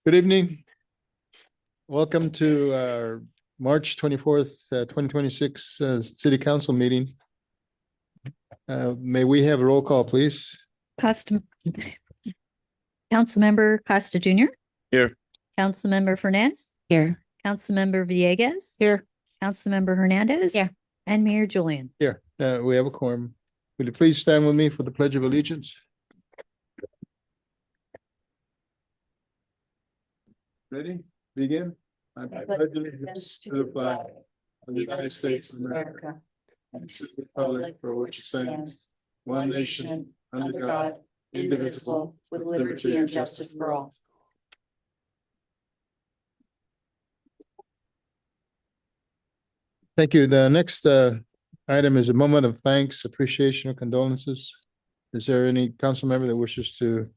Good evening. Welcome to our March 24th, 2026 City Council meeting. May we have a roll call, please? Councilmember Costa Jr. Here. Councilmember Fernandez. Here. Councilmember Villegas. Here. Councilmember Hernandez. Here. And Mayor Julian. Here, we have a quorum. Will you please stand with me for the Pledge of Allegiance? Ready? Begin. I pledge allegiance to the flag of the United States of America and to the republic for which it stands, one nation, under God, indivisible, with liberty and justice for all. Thank you. The next item is a moment of thanks, appreciation, or condolences. Is there any council member that wishes to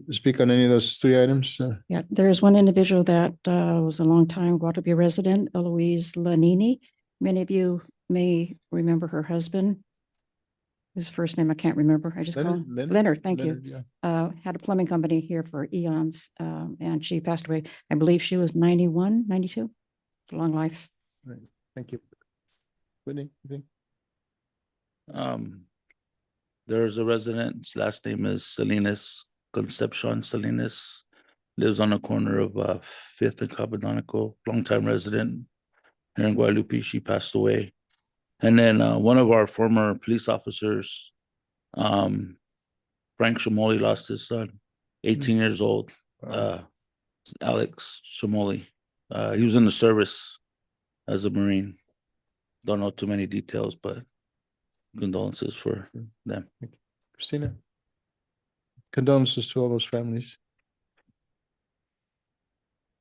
speak on any of those three items? Yeah, there is one individual that was a longtime Guadalupe resident, Eloise Lanini. Many of you may remember her husband. His first name I can't remember. I just call him Leonard. Thank you. Yeah. Had a plumbing company here for eons, and she passed away. I believe she was 91, 92. It's a long life. Right. Thank you. Whitney, you think? There's a resident, his last name is Salinas, Concepcion Salinas, lives on the corner of 5th and Cabadonico, longtime resident here in Guadalupe. She passed away. And then one of our former police officers, Frank Shimoli, lost his son, 18 years old, Alex Shimoli. He was in the service as a Marine. Don't know too many details, but condolences for them. Christina? Condolences to all those families.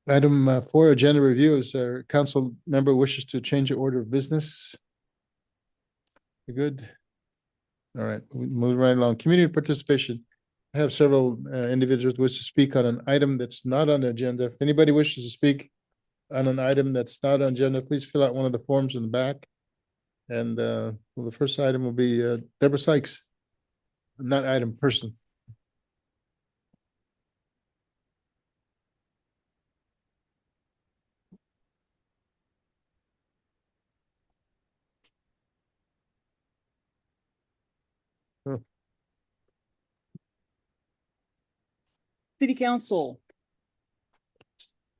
Item 4, agenda review. Is our council member wishes to change the order of business? You're good. All right, we move right along. Community participation. I have several individuals who wish to speak on an item that's not on the agenda. If anybody wishes to speak on an item that's not on agenda, please fill out one of the forms in the back. And well, the first item will be Deborah Sykes. Not item, person. City Council.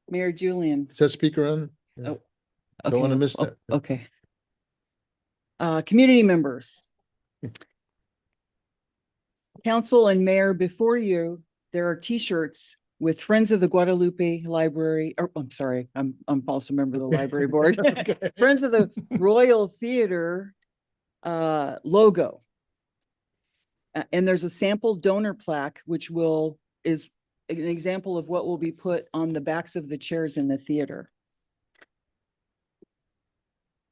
Mayor Julian. Is that speaker on? Oh, Don't want to miss that. Okay. Community members. Council and Mayor, before you, there are T-shirts with Friends of the Guadalupe Library. Oh, I'm sorry. I'm also a member of the library board. Friends of the Royal Theater logo. And there's a sample donor plaque, which is an example of what will be put on the backs of the chairs in the theater.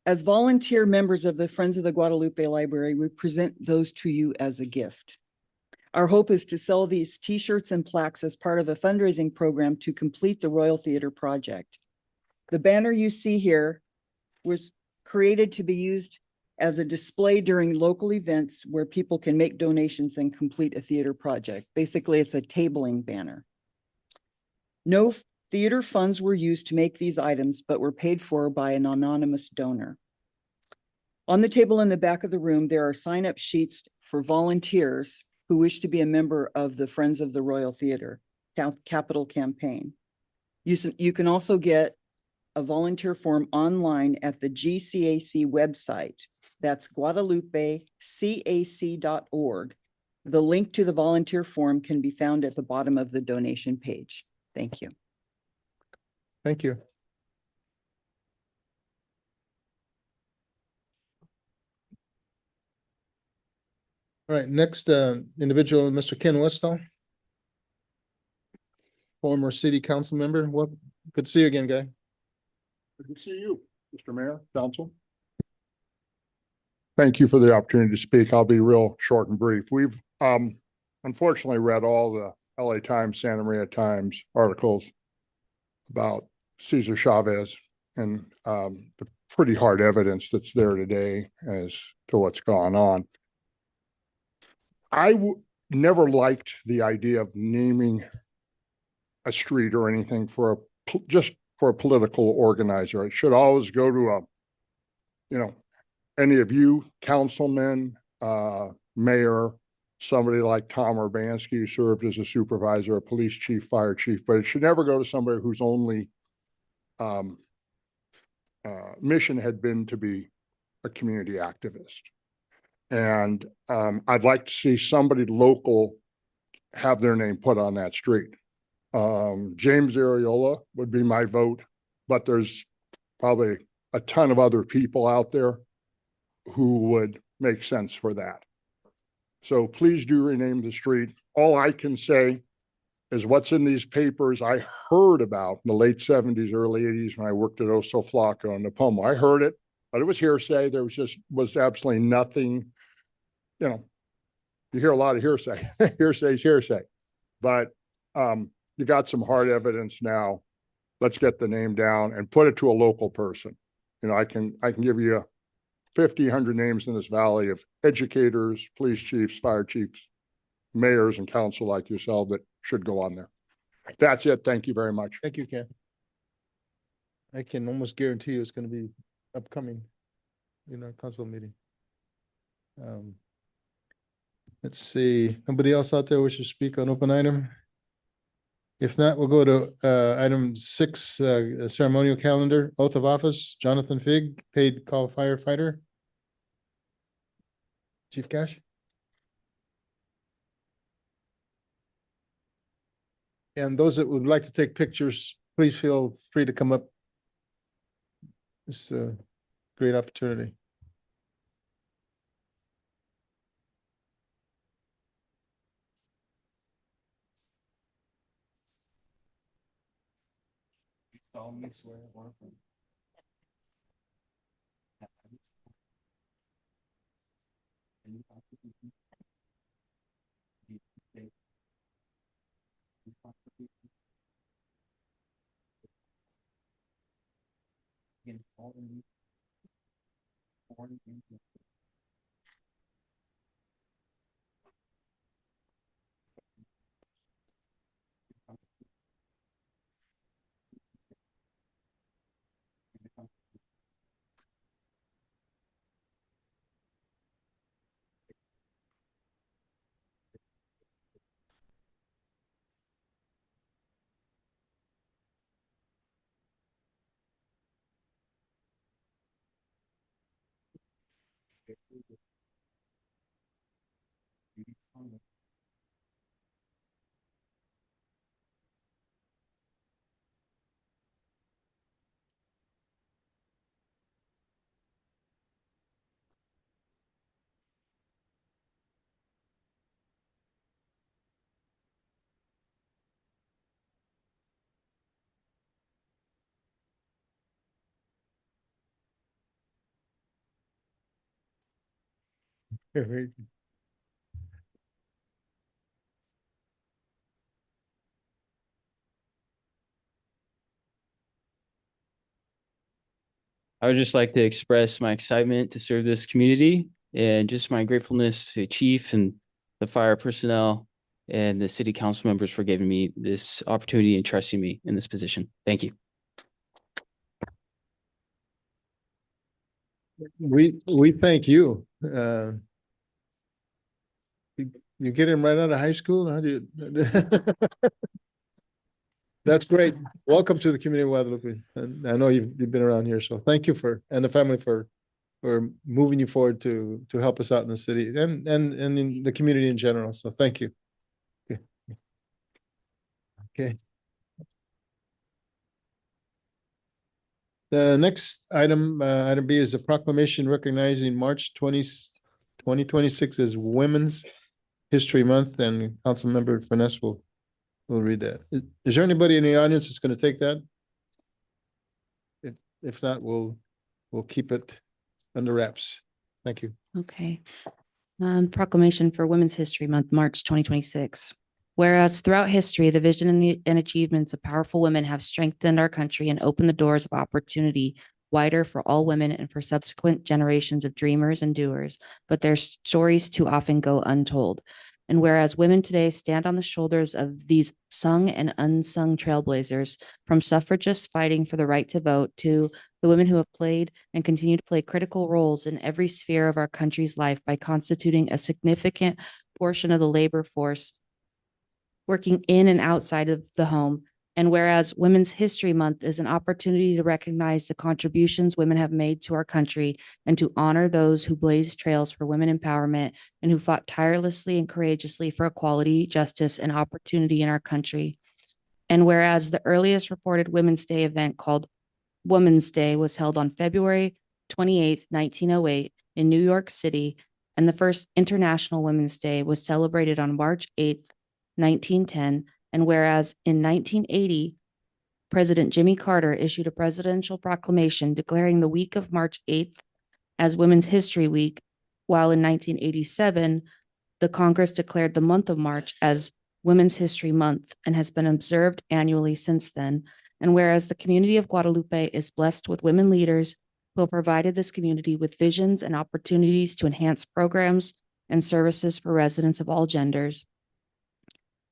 As volunteer members of the Friends of the Guadalupe Library, we present those to you as a gift. Our hope is to sell these T-shirts and plaques as part of a fundraising program to complete the Royal Theater project. The banner you see here was created to be used as a display during local events where people can make donations and complete a theater project. Basically, it's a tabling banner. No theater funds were used to make these items, but were paid for by an anonymous donor. On the table in the back of the room, there are sign-up sheets for volunteers who wish to be a member of the Friends of the Royal Theater Capital Campaign. You can also get a volunteer form online at the GCAC website. That's guadalupecac.org. The link to the volunteer form can be found at the bottom of the donation page. Thank you. Thank you. All right, next individual, Mr. Ken Westall. Former city council member. Well, good to see you again, guy. Good to see you, Mr. Mayor, Council. Thank you for the opportunity to speak. I'll be real short and brief. We've unfortunately read all the LA Times, Santa Maria Times articles about Cesar Chavez and the pretty hard evidence that's there today as to what's gone on. I never liked the idea of naming a street or anything for just for a political organizer. It should always go to any of you councilmen, mayor, somebody like Tom Urbanski, who served as a supervisor, a police chief, fire chief, but it should never go to somebody whose only mission had been to be a community activist. And I'd like to see somebody local have their name put on that street. James Ariola would be my vote, but there's probably a ton of other people out there who would make sense for that. So please do rename the street. All I can say is what's in these papers I heard about in the late 70s, early 80s when I worked at Oso Flaco and Napomo. I heard it, but it was hearsay. There was absolutely nothing, you hear a lot of hearsay. Hearsay is hearsay. But you got some hard evidence now. Let's get the name down and put it to a local person. I can give you 50, 100 names in this valley of educators, police chiefs, fire chiefs, mayors and council like yourself that should go on there. That's it. Thank you very much. Thank you, Ken. I can almost guarantee you it's gonna be upcoming in our council meeting. Let's see, anybody else out there wish to speak on open item? If not, we'll go to item 6, ceremonial calendar, oath of office, Jonathan Fig, paid call firefighter. Chief Cash? And those that would like to take pictures, please feel free to come up. It's a great opportunity. solemnly swear or affirm that I will support any Constitution of the United States and the Constitution against all enemies, foreign and domestic, and the Constitution. Very I would just like to express my excitement to serve this community and just my gratefulness to Chief and the fire personnel and the city council members for giving me this opportunity and trusting me in this position. Thank you. We thank you. You get him right out of high school? How do you? That's great. Welcome to the community of Guadalupe. And I know you've been around here, so thank you and the family for moving you forward to help us out in the city and in the community in general. So thank you. Okay. The next item, item B, is a proclamation recognizing March 2026 as Women's History Month, and Councilmember Furness will read that. Is there anybody in the audience that's going to take that? If not, we'll keep it under wraps. Thank you. Okay. Proclamation for Women's History Month, March 2026. Whereas throughout history, the vision and achievements of powerful women have strengthened our country and opened the doors of opportunity wider for all women and for subsequent generations of dreamers and doers, but their stories too often go untold. And whereas women today stand on the shoulders of these sung and unsung trailblazers, from suffragists fighting for the right to vote to the women who have played and continue to play critical roles in every sphere of our country's life by constituting a significant portion of the labor force working in and outside of the home. And whereas Women's History Month is an opportunity to recognize the contributions women have made to our country and to honor those who blazed trails for women empowerment and who fought tirelessly and courageously for equality, justice, and opportunity in our country. And whereas the earliest reported Women's Day event called Women's Day was held on February 28th, 1908 in New York City, and the first International Women's Day was celebrated on March 8th, 1910. And whereas in 1980, President Jimmy Carter issued a presidential proclamation declaring the week of March 8th as Women's History Week, while in 1987, the Congress declared the month of March as Women's History Month and has been observed annually since then. And whereas the community of Guadalupe is blessed with women leaders who have provided this community with visions and opportunities to enhance programs and services for residents of all genders.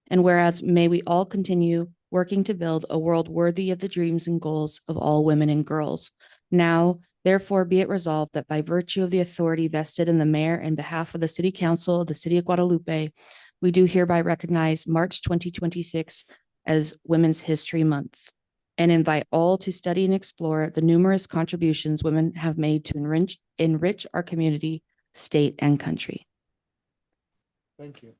And whereas may we all continue working to build a world worthy of the dreams and goals of all women and girls. Now, therefore, be it resolved that by virtue of the authority vested in the mayor and behalf of the City Council of the City of Guadalupe, we do hereby recognize March 2026 as Women's History Month and invite all to study and explore the numerous contributions women have made to enrich our community, state, and country. Thank you.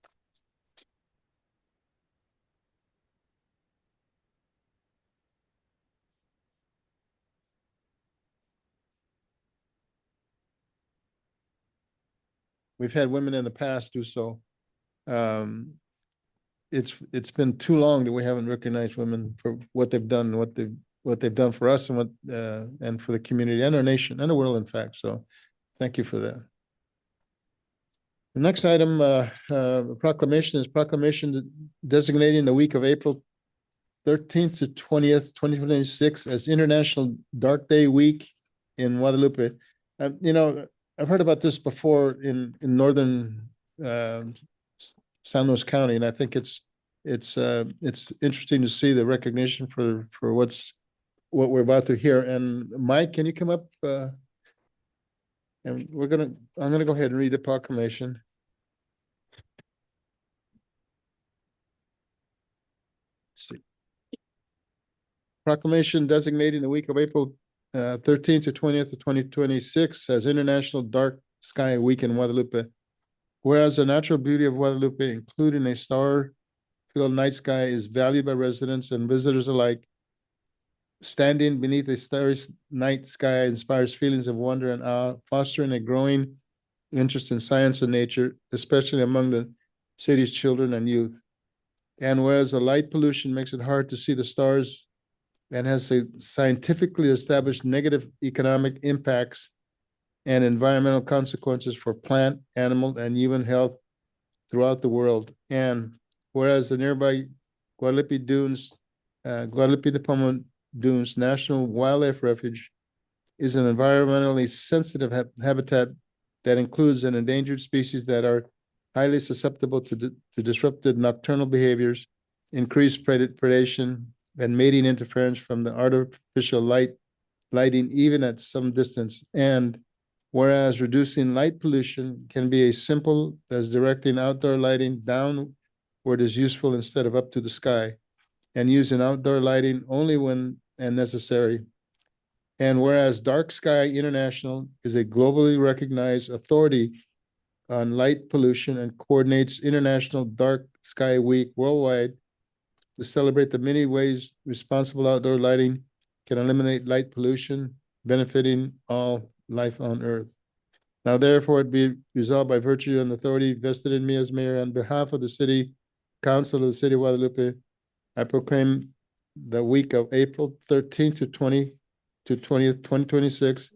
We've had women in the past do so. It's been too long that we haven't recognized women for what they've done, what they've done for us and and for the community and our nation and the world, in fact. So thank you for that. The next item, proclamation is proclamation designating the week of April 13th to 20th, 2026 as International Dark Day Week in Guadalupe. You know, I've heard about this before in northern San Luis County, and I think it's interesting to see the recognition for what we're about to hear. And Mike, can you come up? And I'm gonna go ahead and read the proclamation. Let's see. Proclamation designating the week of April 13th to 20th of 2026 as International Dark Sky Week in Guadalupe. Whereas the natural beauty of Guadalupe, including a star-filled night sky, is valued by residents and visitors alike, standing beneath a starry night sky inspires feelings of wonder and awe, fostering a growing interest in science and nature, especially among the city's children and youth. And whereas the light pollution makes it hard to see the stars and has a scientifically established negative economic impacts and environmental consequences for plant, animal, and human health throughout the world. And whereas the nearby Guadalupe Dunes, Guadalupe de Pomo Dunes National Wildlife Refuge is an environmentally sensitive habitat that includes an endangered species that are highly susceptible to disrupted nocturnal behaviors, increased predation, and mating interference from the artificial lighting even at some distance. And whereas reducing light pollution can be as simple as directing outdoor lighting down where it is useful instead of up to the sky, and using outdoor lighting only when necessary. And whereas Dark Sky International is a globally recognized authority on light pollution and coordinates International Dark Sky Week worldwide to celebrate the many ways responsible outdoor lighting can eliminate light pollution, benefiting all life on Earth. Now, therefore, it be resolved by virtue and authority vested in me as mayor on behalf of the City Council of the City of Guadalupe, I proclaim the week of April 13th to 20th, 2026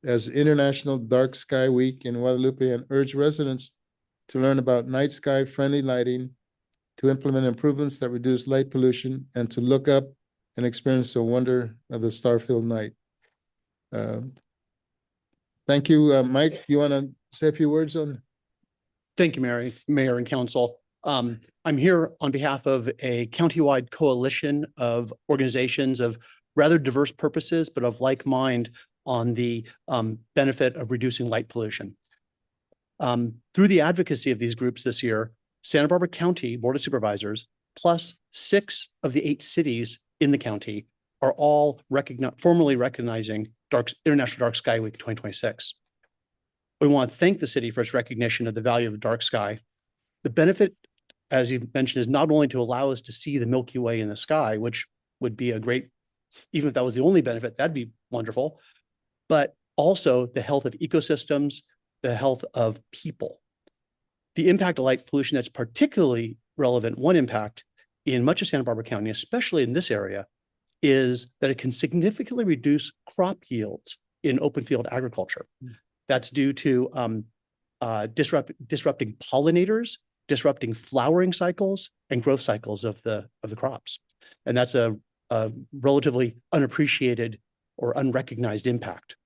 as International Dark Sky Week in Guadalupe and urge residents to learn about night sky friendly lighting, to implement improvements that reduce light pollution, and to look up and experience the wonder of the star-filled night. Thank you, Mike. You want to say a few words on? Thank you, Mayor and Council. I'm here on behalf of a countywide coalition of organizations of rather diverse purposes, but of like mind on the benefit of reducing light pollution. Through the advocacy of these groups this year, Santa Barbara County Board of Supervisors, plus 6 of the 8 cities in the county, are all formally recognizing International Dark Sky Week 2026. We want to thank the city for its recognition of the value of the dark sky. The benefit, as you mentioned, is not only to allow us to see the Milky Way in the sky, which would be a great, even if that was the only benefit, that'd be wonderful, but also the health of ecosystems, the health of people. The impact of light pollution that's particularly relevant, one impact in much of Santa Barbara County, especially in this area, is that it can significantly reduce crop yields in open field agriculture. That's due to disrupting pollinators, disrupting flowering cycles and growth cycles of the crops. And that's a relatively unappreciated or unrecognized impact.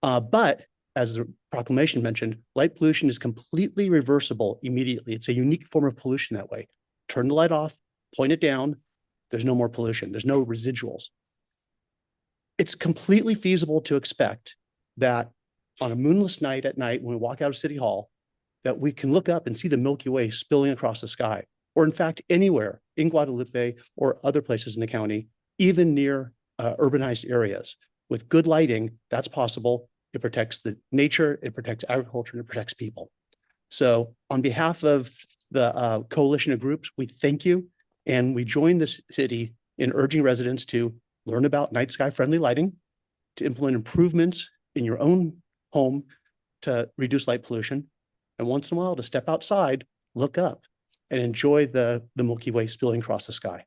But as the proclamation mentioned, light pollution is completely reversible immediately. It's a unique form of pollution that way. Turn the light off, point it down, there's no more pollution. There's no residuals. It's completely feasible to expect that on a moonless night at night, when we walk out of City Hall, that we can look up and see the Milky Way spilling across the sky, or in fact, anywhere in Guadalupe or other places in the county, even near urbanized areas. With good lighting, that's possible. It protects the nature, it protects agriculture, and it protects people. So on behalf of the coalition of groups, we thank you. And we join the city in urging residents to learn about night sky friendly lighting, to implement improvements in your own home to reduce light pollution, and once in a while to step outside, look up, and enjoy the Milky Way spilling across the sky.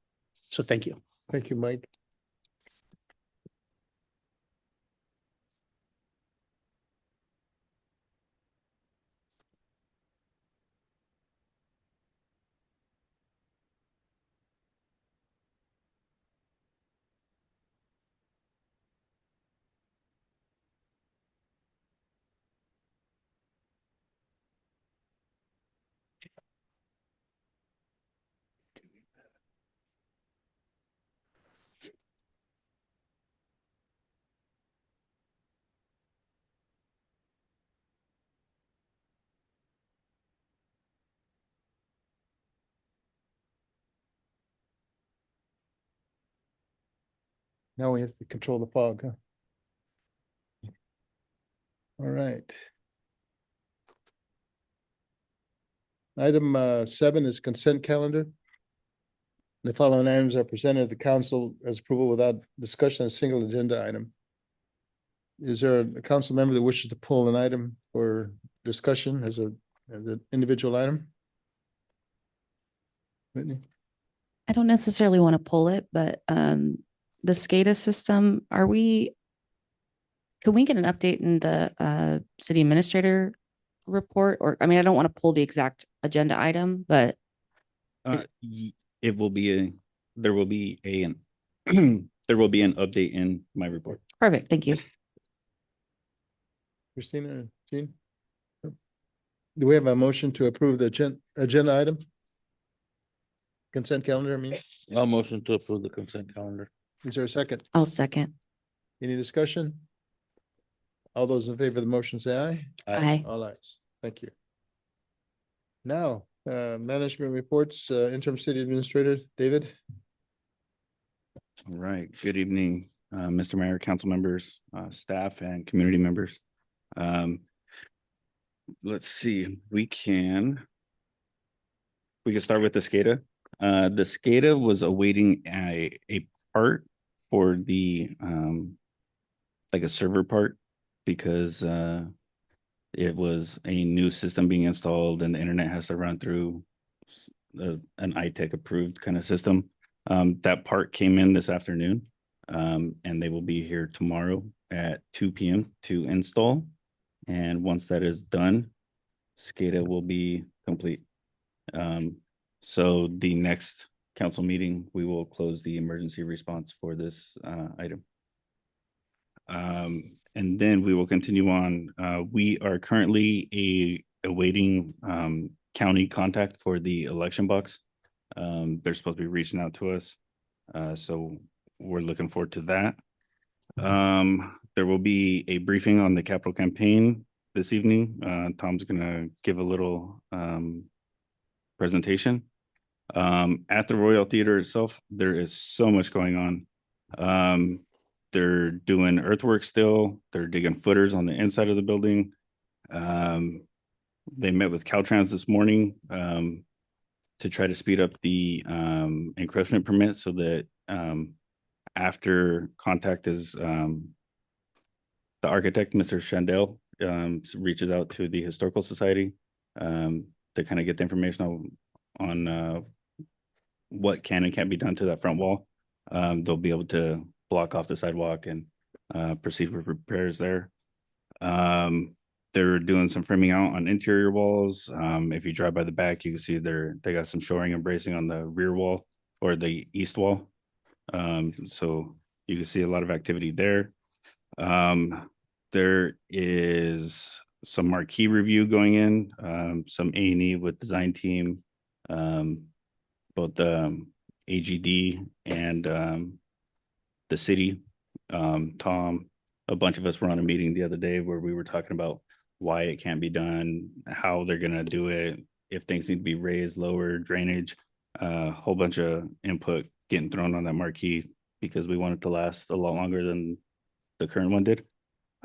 So thank you. Thank you, Mike. Now we have to control the fog, huh? All right. Item 7 is consent calendar. The following items are presented to the council as approval without discussion on a single agenda item. Is there a council member that wishes to pull an item for discussion as an individual item? Whitney? I don't necessarily want to pull it, but the SCADA system, can we get an update in the city administrator report? Or, I mean, I don't want to pull the exact agenda item, but It will be there will be an update in my report. perfect. Thank you. Christina, Jean? Do we have a motion to approve the agenda item? Consent calendar, I mean, I'll motion to approve the consent calendar. is there a second? I'll second. Any discussion? All those in favor of the motion say aye. Aye. All ayes. Thank you. Now, management reports, interim city administrator, David. All right. Good evening, Mr. Mayor, council members, staff, and community members. Let's see. We can start with the SCADA. The SCADA was awaiting a part for the like a server part, because it was a new system being installed and the internet has to run through an ITech approved kind of system. That part came in this afternoon, and they will be here tomorrow at 2 p.m. to install. And once that is done, SCADA will be complete. So the next council meeting, we will close the emergency response for this item. And then we will continue on. We are currently awaiting county contact for the election box. They're supposed to be reaching out to us. So we're looking forward to that. There will be a briefing on the capital campaign this evening. Tom's gonna give a little presentation. At the Royal Theater itself, there is so much going on. They're doing earthwork still. They're digging footers on the inside of the building. They met with Caltrans this morning to try to speed up the encroachment permit so that after contact is the architect, Mr. Shandell, reaches out to the Historical Society to kind of get the information on what can and can't be done to that front wall. They'll be able to block off the sidewalk and proceed with repairs there. They're doing some framing out on interior walls. If you drive by the back, you can see they got some shoring and bracing on the rear wall or the east wall. So you can see a lot of activity there. There is some marquee review going in, some A&E with design team, both AGD and the city. Tom, a bunch of us were on a meeting the other day where we were talking about why it can't be done, how they're gonna do it, if things need to be raised, lower drainage, a whole bunch of input getting thrown on that marquee because we want it to last a lot longer than the current one did.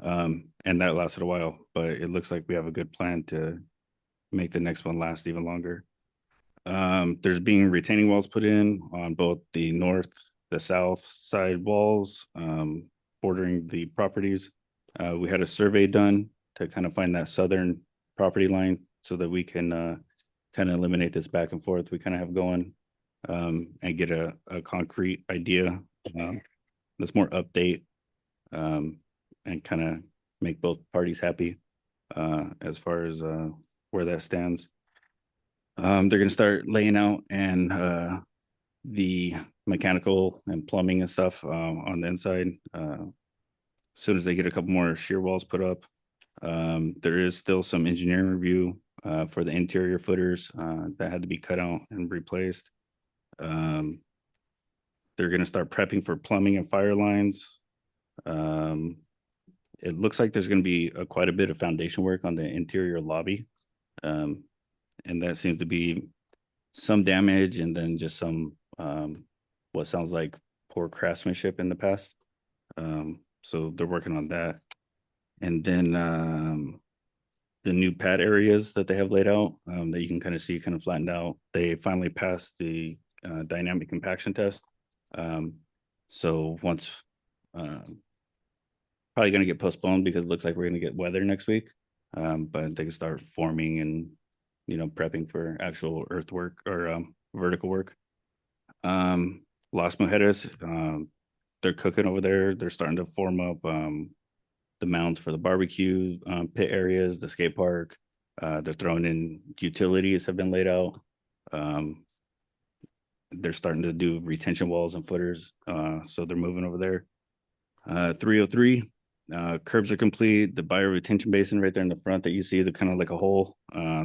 And that lasted a while, but it looks like we have a good plan to make the next one last even longer. There's being retaining walls put in on both the north, the south side walls, bordering the properties. We had a survey done to kind of find that southern property line so that we can kind of eliminate this back and forth we kind of have going, and get a concrete idea that's more update, and kind of make both parties happy as far as where that stands. They're going to start laying out and the mechanical and plumbing and stuff on the inside as soon as they get a couple more shear walls put up. There is still some engineering review for the interior footers that had to be cut out and replaced. They're going to start prepping for plumbing and fire lines. It looks like there's going to be quite a bit of foundation work on the interior lobby. And that seems to be some damage and then just some what sounds like poor craftsmanship in the past. So they're working on that. And then the new pad areas that they have laid out that you can kind of see kind of flattened out. They finally passed the dynamic compaction test. So once probably going to get postponed because it looks like we're going to get weather next week. But they can start forming and, you know, prepping for actual earthwork or vertical work. Las Mujeres, they're cooking over there. They're starting to form up the mounds for the barbecue pit areas, the skate park. They're throwing in utilities have been laid out. They're starting to do retention walls and footers. So they're moving over there. 303, curbs are complete. The bio retention basin right there in the front that you see, the kind of like a hole,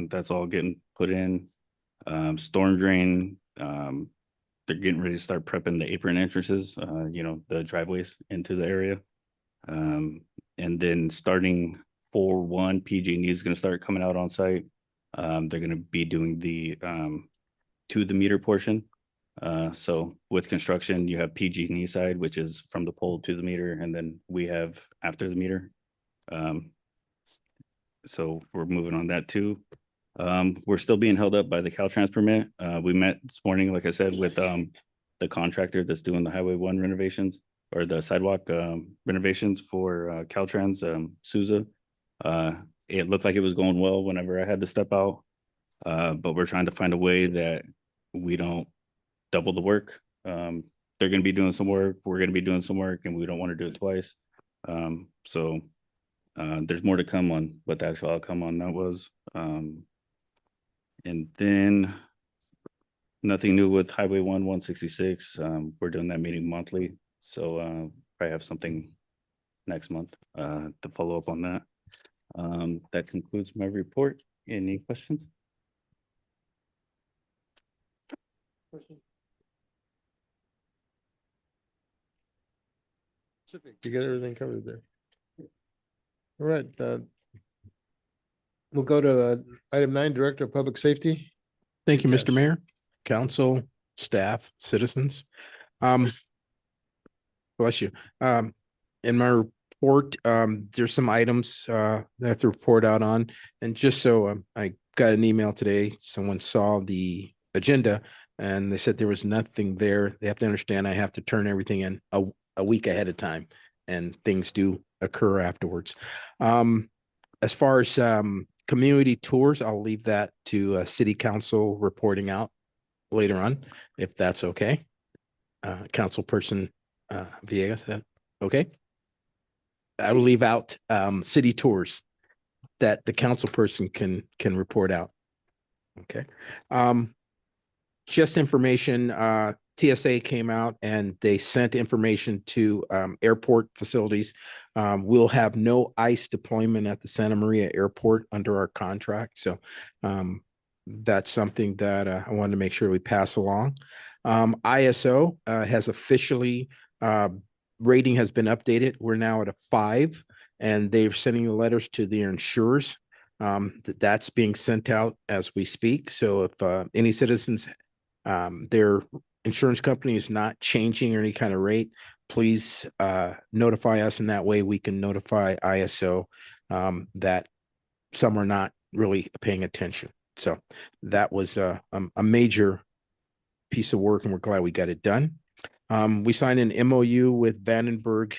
that's all getting put in. Storm drain, they're getting ready to start prepping the apron entrances, you know, the driveways into the area. And then starting 4/1, PG&E is going to start coming out on site. They're going to be doing the to the meter portion. So with construction, you have PG&E side, which is from the pole to the meter, and then we have after the meter. So we're moving on that too. We're still being held up by the Caltrans permit. We met this morning, like I said, with the contractor that's doing the Highway 1 renovations or the sidewalk renovations for Caltrans, Souza. It looked like it was going well whenever I had to step out, but we're trying to find a way that we don't double the work. They're going to be doing some work, we're going to be doing some work, and we don't want to do it twice. So there's more to come on what the actual outcome on that was. And then nothing new with Highway 166. We're doing that meeting monthly. So probably have something next month to follow up on that. That concludes my report. Any questions? You got everything covered there. All right, we'll go to item 9, Director of Public Safety. Thank you, Yes. Mr. Mayor, council, staff, citizens. Bless you. In my report, there's some items that I have to report out on. And just so I got an email today, someone saw the agenda and they said there was nothing there. They have to understand I have to turn everything in a week ahead of time, and things do occur afterwards. As far as community tours, I'll leave that to city council reporting out later on, if that's okay. Councilperson Villegas, that okay? I will leave out city tours that the council person can report out. Okay. Just information, TSA came out and they sent information to airport facilities. We'll have no ICE deployment at the Santa Maria Airport under our contract. So that's something that I wanted to make sure we pass along. ISO has officially, rating has been updated. We're now at a 5, and they're sending the letters to their insurers. That's being sent out as we speak. So if any citizens, their insurance company is not changing or any kind of rate, please notify us, and that way we can notify ISO that some are not really paying attention. So that was a major piece of work, and we're glad we got it done. We signed an MOU with Vandenberg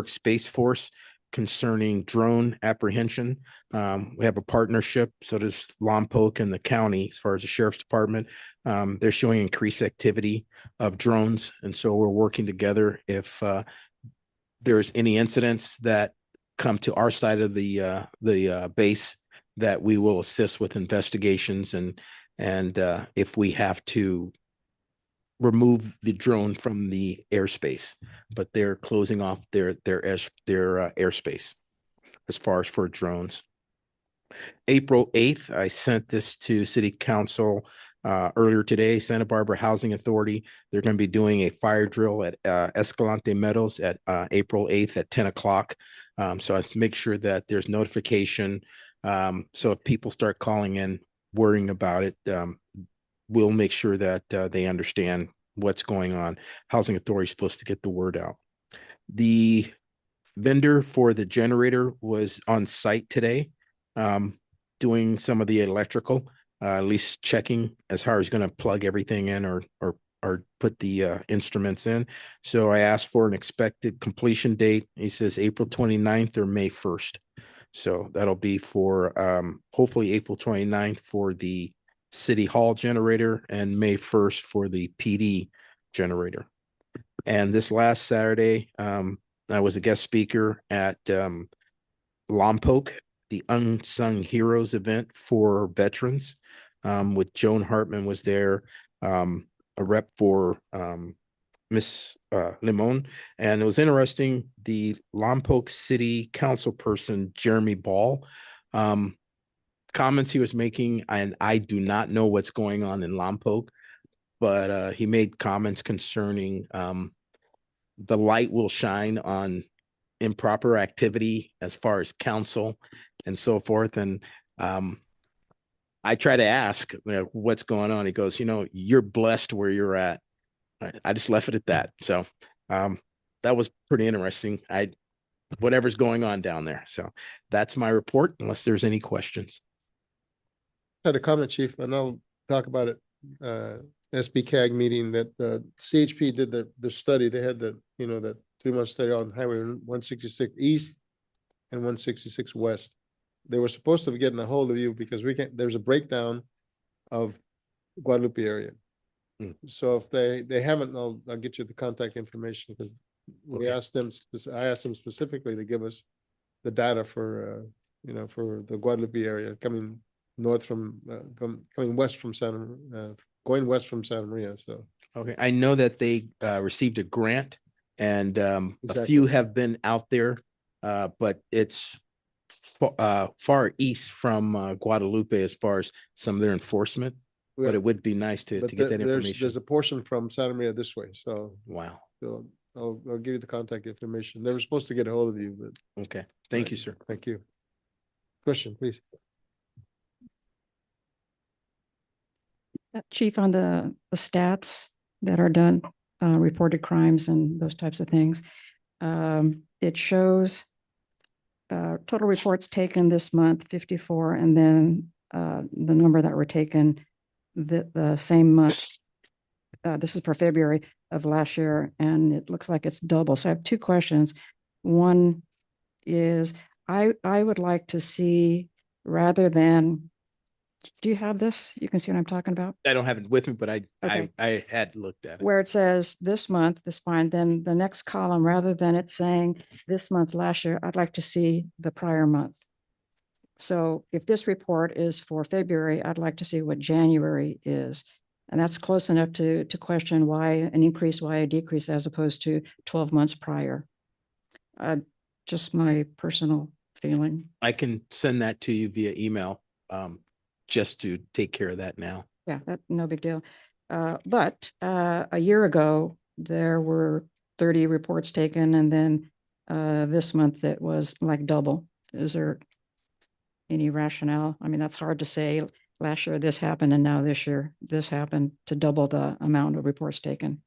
Space Force concerning drone apprehension. We have a partnership, so does Lompoc and the county as far as the sheriff's department. They're showing increased activity of drones, and so we're working together. If there's any incidents that come to our side of the base, that we will assist with investigations, and if we have to remove the drone from the airspace, but they're closing off their airspace as far as for drones. April 8th, I sent this to City Council earlier today. Santa Barbara Housing Authority, they're going to be doing a fire drill at Escalante Meadows at April 8th at 10 o'clock. So I make sure that there's notification. So if people start calling in worrying about it, we'll make sure that they understand what's going on. Housing Authority is supposed to get the word out. The vendor for the generator was on site today, doing some of the electrical, at least checking as far as going to plug everything in or put the instruments in. So I asked for an expected completion date. He says April 29th or May 1st. So that'll be for hopefully April 29th for the City Hall generator and May 1st for the PD generator. And this last Saturday, I was a guest speaker at Lompoc, the Unsung Heroes event for veterans, with Joan Hartman was there, a rep for Miss Limon. And it was interesting, the Lompoc City Council person, Jeremy Ball, comments he was making, and I do not know what's going on in Lompoc, but he made comments concerning the light will shine on improper activity as far as council and so forth. And I try to ask, what's going on. He goes, you're blessed where you're at. I just left it at that. So that was pretty interesting. Whatever's going on down there. So that's my report, unless there's any questions. Had a comment, Chief, and I'll talk about it. SBCAG meeting that the CHP did the study. They had that 3-month study on Highway 166 East and 166 West. They were supposed to be getting a hold of you because there's a breakdown of Guadalupe area. So if they haven't, I'll get you the contact information, because we asked them. I asked them specifically to give us the data for for the Guadalupe area coming north from coming west from going west from Santa Maria. So okay, I know that they received a grant, and a Exactly. few have been out there, but it's far east from Guadalupe as far as some of their enforcement, Yeah, but it would be nice to but get that there's information. a portion from Santa Maria this way, so Wow. I'll give you the contact information. They were supposed to get a hold of you, but Okay. Thank Right. you, sir. thank you. Question, please. Chief, on the stats that are done, reported crimes and those types of things. It shows total reports taken this month, 54, and then the number that were taken the same month. This is for February of last year, and it looks like it's double. So I have two questions. One is, I would like to see, rather than, do you have this? You can see what I'm talking about? I don't have it with me, but Okay. I had looked at it. Where it says this month, this fine, then the next column, rather than it saying this month, last year, I'd like to see the prior month. So if this report is for February, I'd like to see what January is. And that's close enough to question why an increase, why a decrease, as opposed to 12 months prior. Just my personal feeling. I can send that to you via email, just to take care of that now. Yeah, that, no big deal. But a year ago, there were 30 reports taken, and then this month it was like double. Is there any rationale? I mean, that's hard to say. Last year this happened, and now this year this happened, to double the amount of reports taken.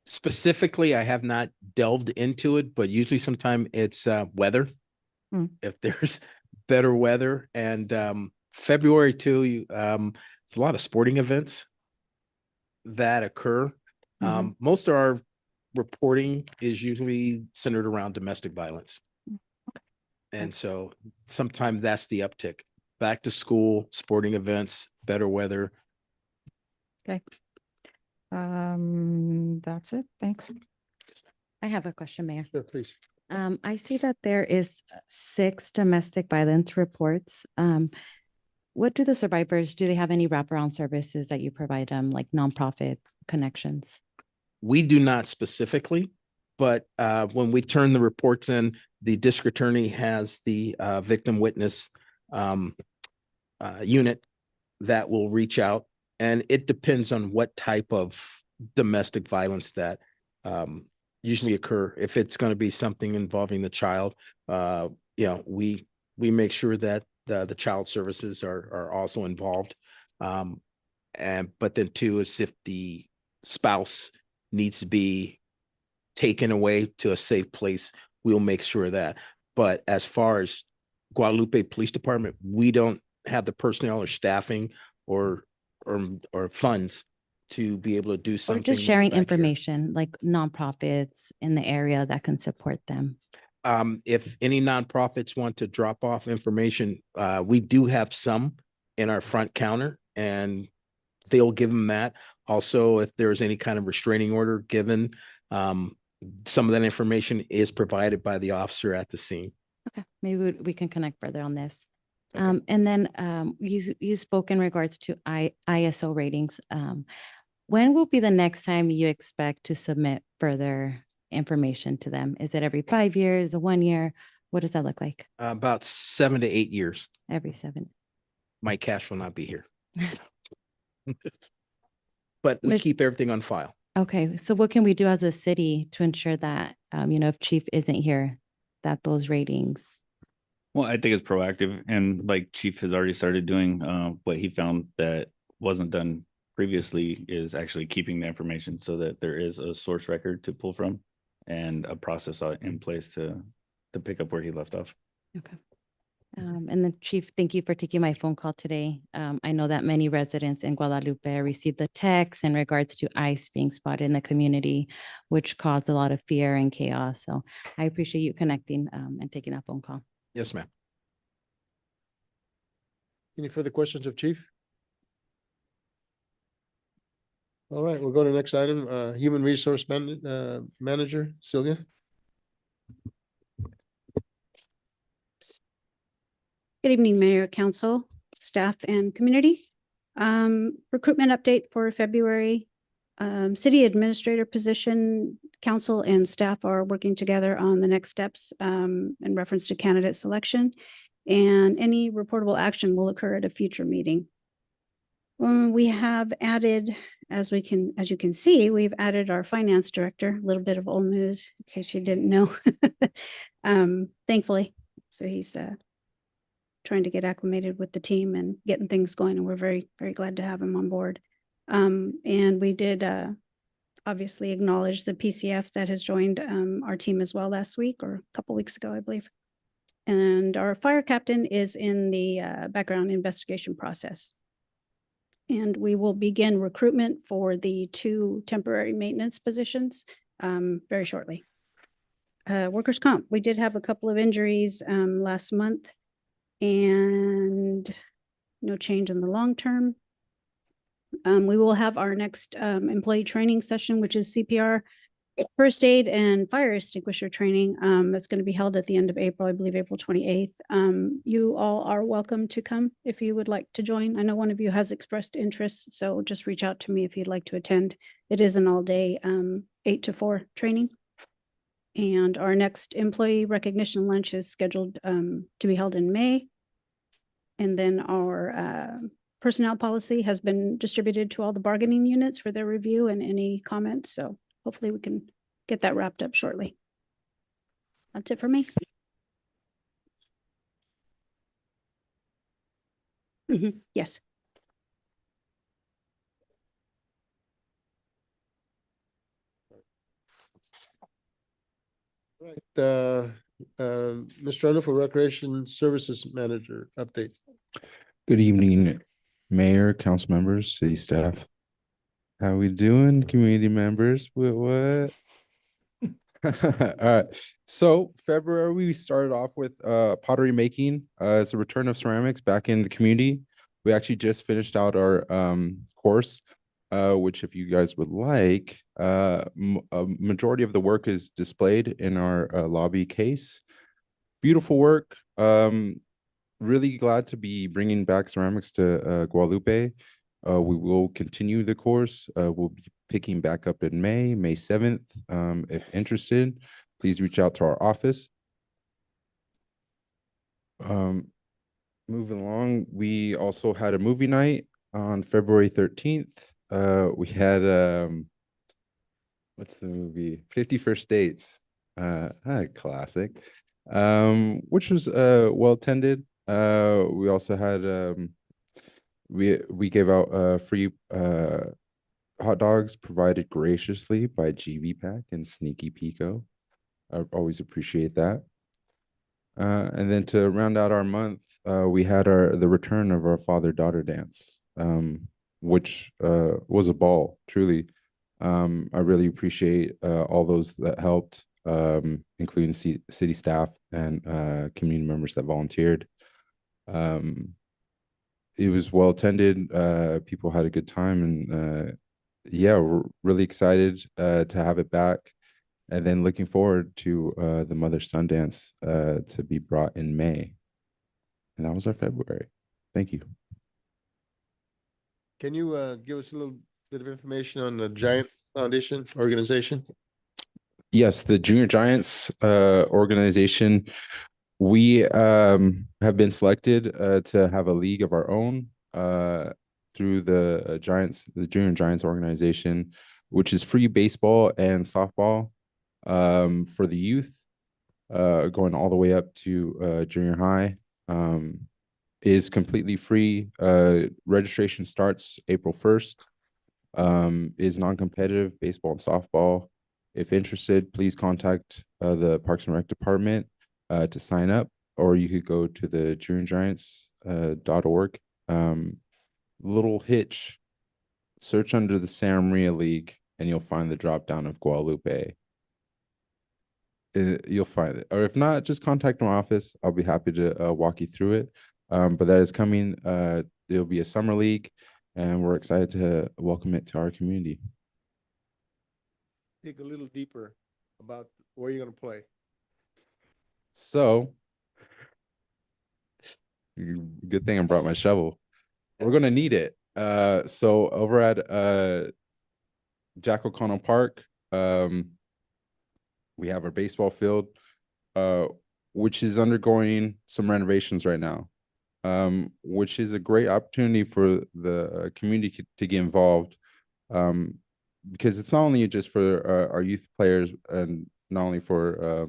Specifically, I have not delved into it, but usually sometime it's weather. Hmm. If there's better weather, and February too, it's a lot of sporting events that occur. Mhm. Most of our reporting is usually centered around domestic violence. And so sometimes that's the uptick. Back to school, sporting events, better weather. That's it. Thanks. I have a question, Mayor. Sure, please. I see that there is 6 domestic violence reports. What do the survivors, do they have any wraparound services that you provide them, like nonprofit connections? We do not specifically, but when we turn the reports in, the district attorney has the victim witness unit that will reach out, and it depends on what type of domestic violence that usually occur. If it's going to be something involving the child, we make sure that the child services are also involved. But then too, is if the spouse needs to be taken away to a safe place, we'll make sure of that. But as far as Guadalupe Police Department, we don't have the personnel or staffing or funds to be able to do Or something. just sharing back here. information, like nonprofits in the area that can support them? If any nonprofits want to drop off information, we do have some in our front counter, and they'll give them that. Also, if there's any kind of restraining order given, some of that information is provided by the officer at the scene. Okay, maybe we can connect further on this. Okay. And then you spoke in regards to ISO ratings. When will be the next time you expect to submit further information to them? Is it every 5 years, 1 year? What does that look like? About 7 to 8 years. Every 7? Mike Cash will not be here. But we Mis- keep everything on file. Okay, so what can we do as a city to ensure that, if Chief isn't here, that those ratings? Well, I think it's proactive, and like Chief has already started doing, what he found that wasn't done previously is actually keeping the information so that there is a source record to pull from and a process in place to pick up where he left off. Okay. And then Chief, thank you for taking my phone call today. I know that many residents in Guadalupe received the text in regards to ICE being spotted in the community, which caused a lot of fear and chaos. So I appreciate you connecting and taking that phone call. Yes, ma'am. Any further questions of Chief? All right, we'll go to the next item, Human Resource Manager, Celia. Good evening, Mayor, Council, staff, and community. Recruitment update for February City administrator position, council and staff are working together on the next steps in reference to candidate selection. And any reportable action will occur at a future meeting. We have added, as you can see, we've added our finance director, a little bit of old news in case you didn't know. Thankfully, so he's trying to get acclimated with the team and getting things going, and we're very, very glad to have him on board. And we did obviously acknowledge the PCF that has joined our team as well last week or a couple weeks ago, I believe. And our fire captain is in the background investigation process. And we will begin recruitment for the 2 temporary maintenance positions very shortly. Workers' comp, we did have a couple of injuries last month and no change in the long term. We will have our next employee training session, which is CPR, first aid and fire extinguisher training. That's going to be held at the end of April, I believe April 28th. You all are welcome to come if you would like to join. I know one of you has expressed interest, so just reach out to me if you'd like to attend. It is an all-day 8 to 4 training. And our next employee recognition lunch is scheduled to be held in May. And then our personnel policy has been distributed to all the bargaining units for their review and any comments. So hopefully we can get that wrapped up shortly. That's it for me. Yes. Right, Mr. Arnold for Recreation Services Manager, update. Good evening, Mayor, council members, city staff. How we doing, community members? What? All right. So February, we started off with pottery making. It's a return of ceramics back in the community. We actually just finished out our course, which if you guys would like, a majority of the work is displayed in our lobby case. Beautiful work. Really glad to be bringing back ceramics to Guadalupe. We will continue the course. We'll be picking back up in May 7th. If interested, please reach out to our office. Moving along, we also had a movie night on February 13th. We had what's the movie? 50 First Dates. Classic. Which was well attended. We also had we gave out free hot dogs provided graciously by GB Pack and Sneaky Pico. I always appreciate that. And then to round out our month, we had the return of our father-daughter dance, which was a ball, truly. I really appreciate all those that helped, including city staff and community members that volunteered. It was well attended. People had a good time, and yeah, we're really excited to have it back. And then looking forward to the Mother-Son Dance to be brought in May. And that was our February. Thank you. Can you give us a little bit of information on the Giant Foundation organization? Yes, the Junior Giants organization. We have been selected to have a league of our own through the Junior Giants organization, which is free baseball and softball for the youth, going all the way up to junior high. Is completely free. Registration starts April 1st. Is non-competitive baseball and softball. If interested, please contact the Parks and Rec department to sign up, or you could go to the juniorgiants.org. Little hitch, search under the Santa Maria League and you'll find the drop down of Guadalupe. You'll find it, or if not, just contact my office. I'll be happy to walk you through it. But that is coming. It'll be a summer league, and we're excited to welcome it to our community. Dig a little deeper about where you're going to play. So, good thing I brought my shovel. We're going to need it. So over at Jack O'Connell Park, we have our baseball field, which is undergoing some renovations right now, which is a great opportunity for the community to get involved, because it's not only just for our youth players and not only for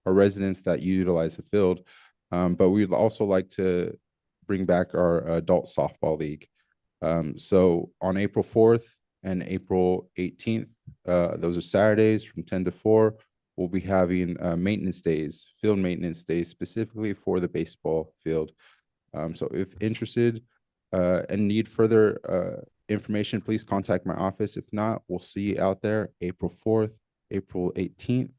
our residents that utilize the field, but we'd also like to bring back our adult softball league. So on April 4th and April 18th, those are Saturdays from 10 to 4. We'll be having maintenance days, field maintenance days specifically for the baseball field. So if interested and need further information, please contact my office. If not, we'll see you out there April 4th, April 18th.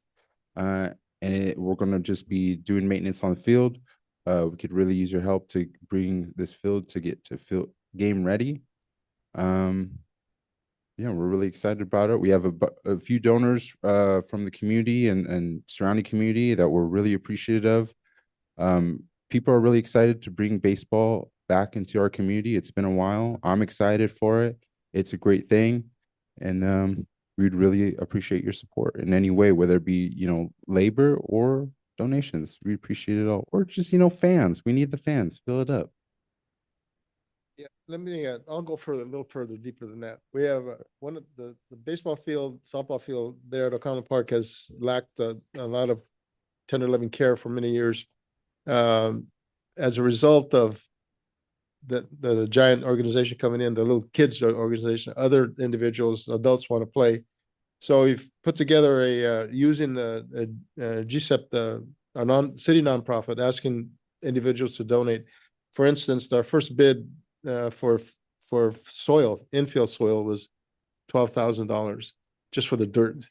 We're going to just be doing maintenance on the field. We could really use your help to bring this field to get to field game ready. Yeah, we're really excited about it. We have a few donors from the community and surrounding community that we're really appreciative of. People are really excited to bring baseball back into our community. It's been a while. I'm excited for it. It's a great thing. And we'd really appreciate your support in any way, whether it be, labor or donations. We appreciate it all. Or just, fans. We need the fans. Fill it up. Yeah, let me, I'll go further, a little further, deeper than that. We have one of the baseball field, softball field there at O'Connell Park has lacked a lot of tender loving care for many years. As a result of the giant organization coming in, the little kids organization, other individuals, adults want to play. So we've put together using the GSEP, our city nonprofit, asking individuals to donate. For instance, our first bid for soil, infield soil, was $12,000 just for the dirt,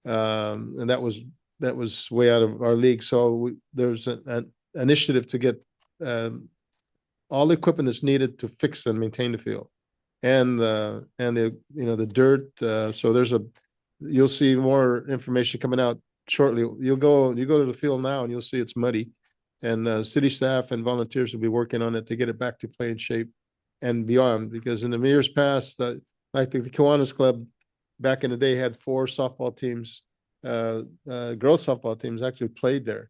and that was way out of our league. So there's an initiative to get all the equipment that's needed to fix and maintain the field, and the dirt. So you'll see more information coming out shortly. You go to the field now and you'll see it's muddy, and city staff and volunteers will be working on it to get it back to playing shape and beyond. Because in the years past, like the Kiwanis Club back in the day had 4 softball teams, girls softball teams actually played there.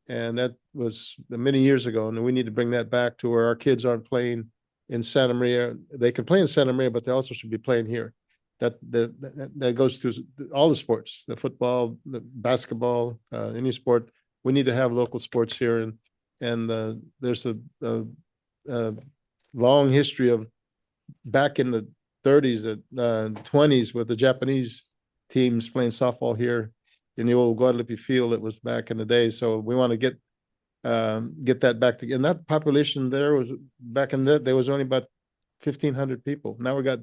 And that was many years ago. And we need to bring that back to where our kids aren't playing in Santa Maria. They can play in Santa Maria, but they also should be playing here. That goes to all the sports, the football, the basketball, any sport. We need to have local sports here. And there's a long history of back in the 30s and 20s with the Japanese teams playing softball here in the old Guadalupe field. It was back in the day. So we want to get that back together. And that population there was back in there was only about 1,500 people. Now we got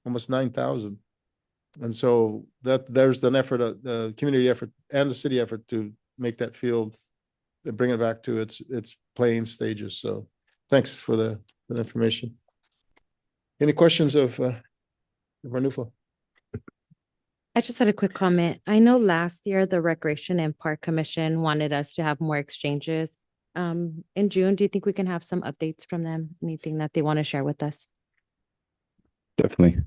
almost 9,000. And so there's an effort, the community effort and the city effort to make that field, bring it back to its playing stages. So thanks for the information. Any questions of Ranulfo? I just had a quick comment. I know last year the Recreation and Park Commission wanted us to have more exchanges. In June, do you think we can have some updates from them? Anything that they want to share with us? Definitely.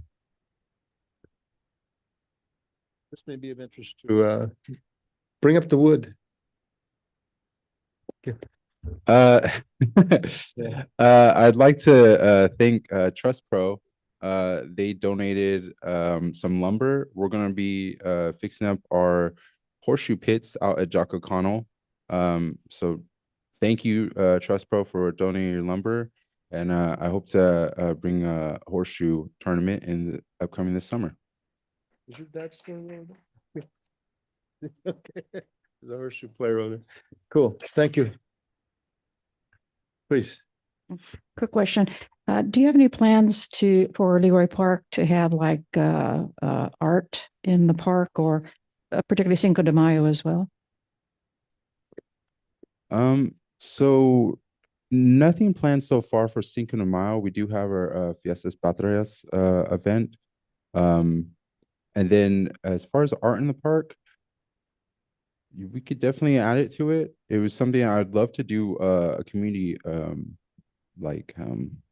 This may be of interest to bring up the wood. Okay. I'd like to thank Trust Pro. They donated some lumber. We're going to be fixing up our horseshoe pits out at Jack O'Connell. So thank you, Trust Pro, for donating your lumber. And I hope to bring a horseshoe tournament in the upcoming this summer. Is your dad still there? Okay. There's a horseshoe player on it. Cool. Thank you. Please. Quick question. Do you have any plans for Leroy Park to have like art in the park, or particularly Cinco de Mayo as well? So nothing planned so far for Cinco de Mayo. We do have our Fiestas Patrias event. And then as far as art in the park, we could definitely add it to it. It was something I'd love to do a community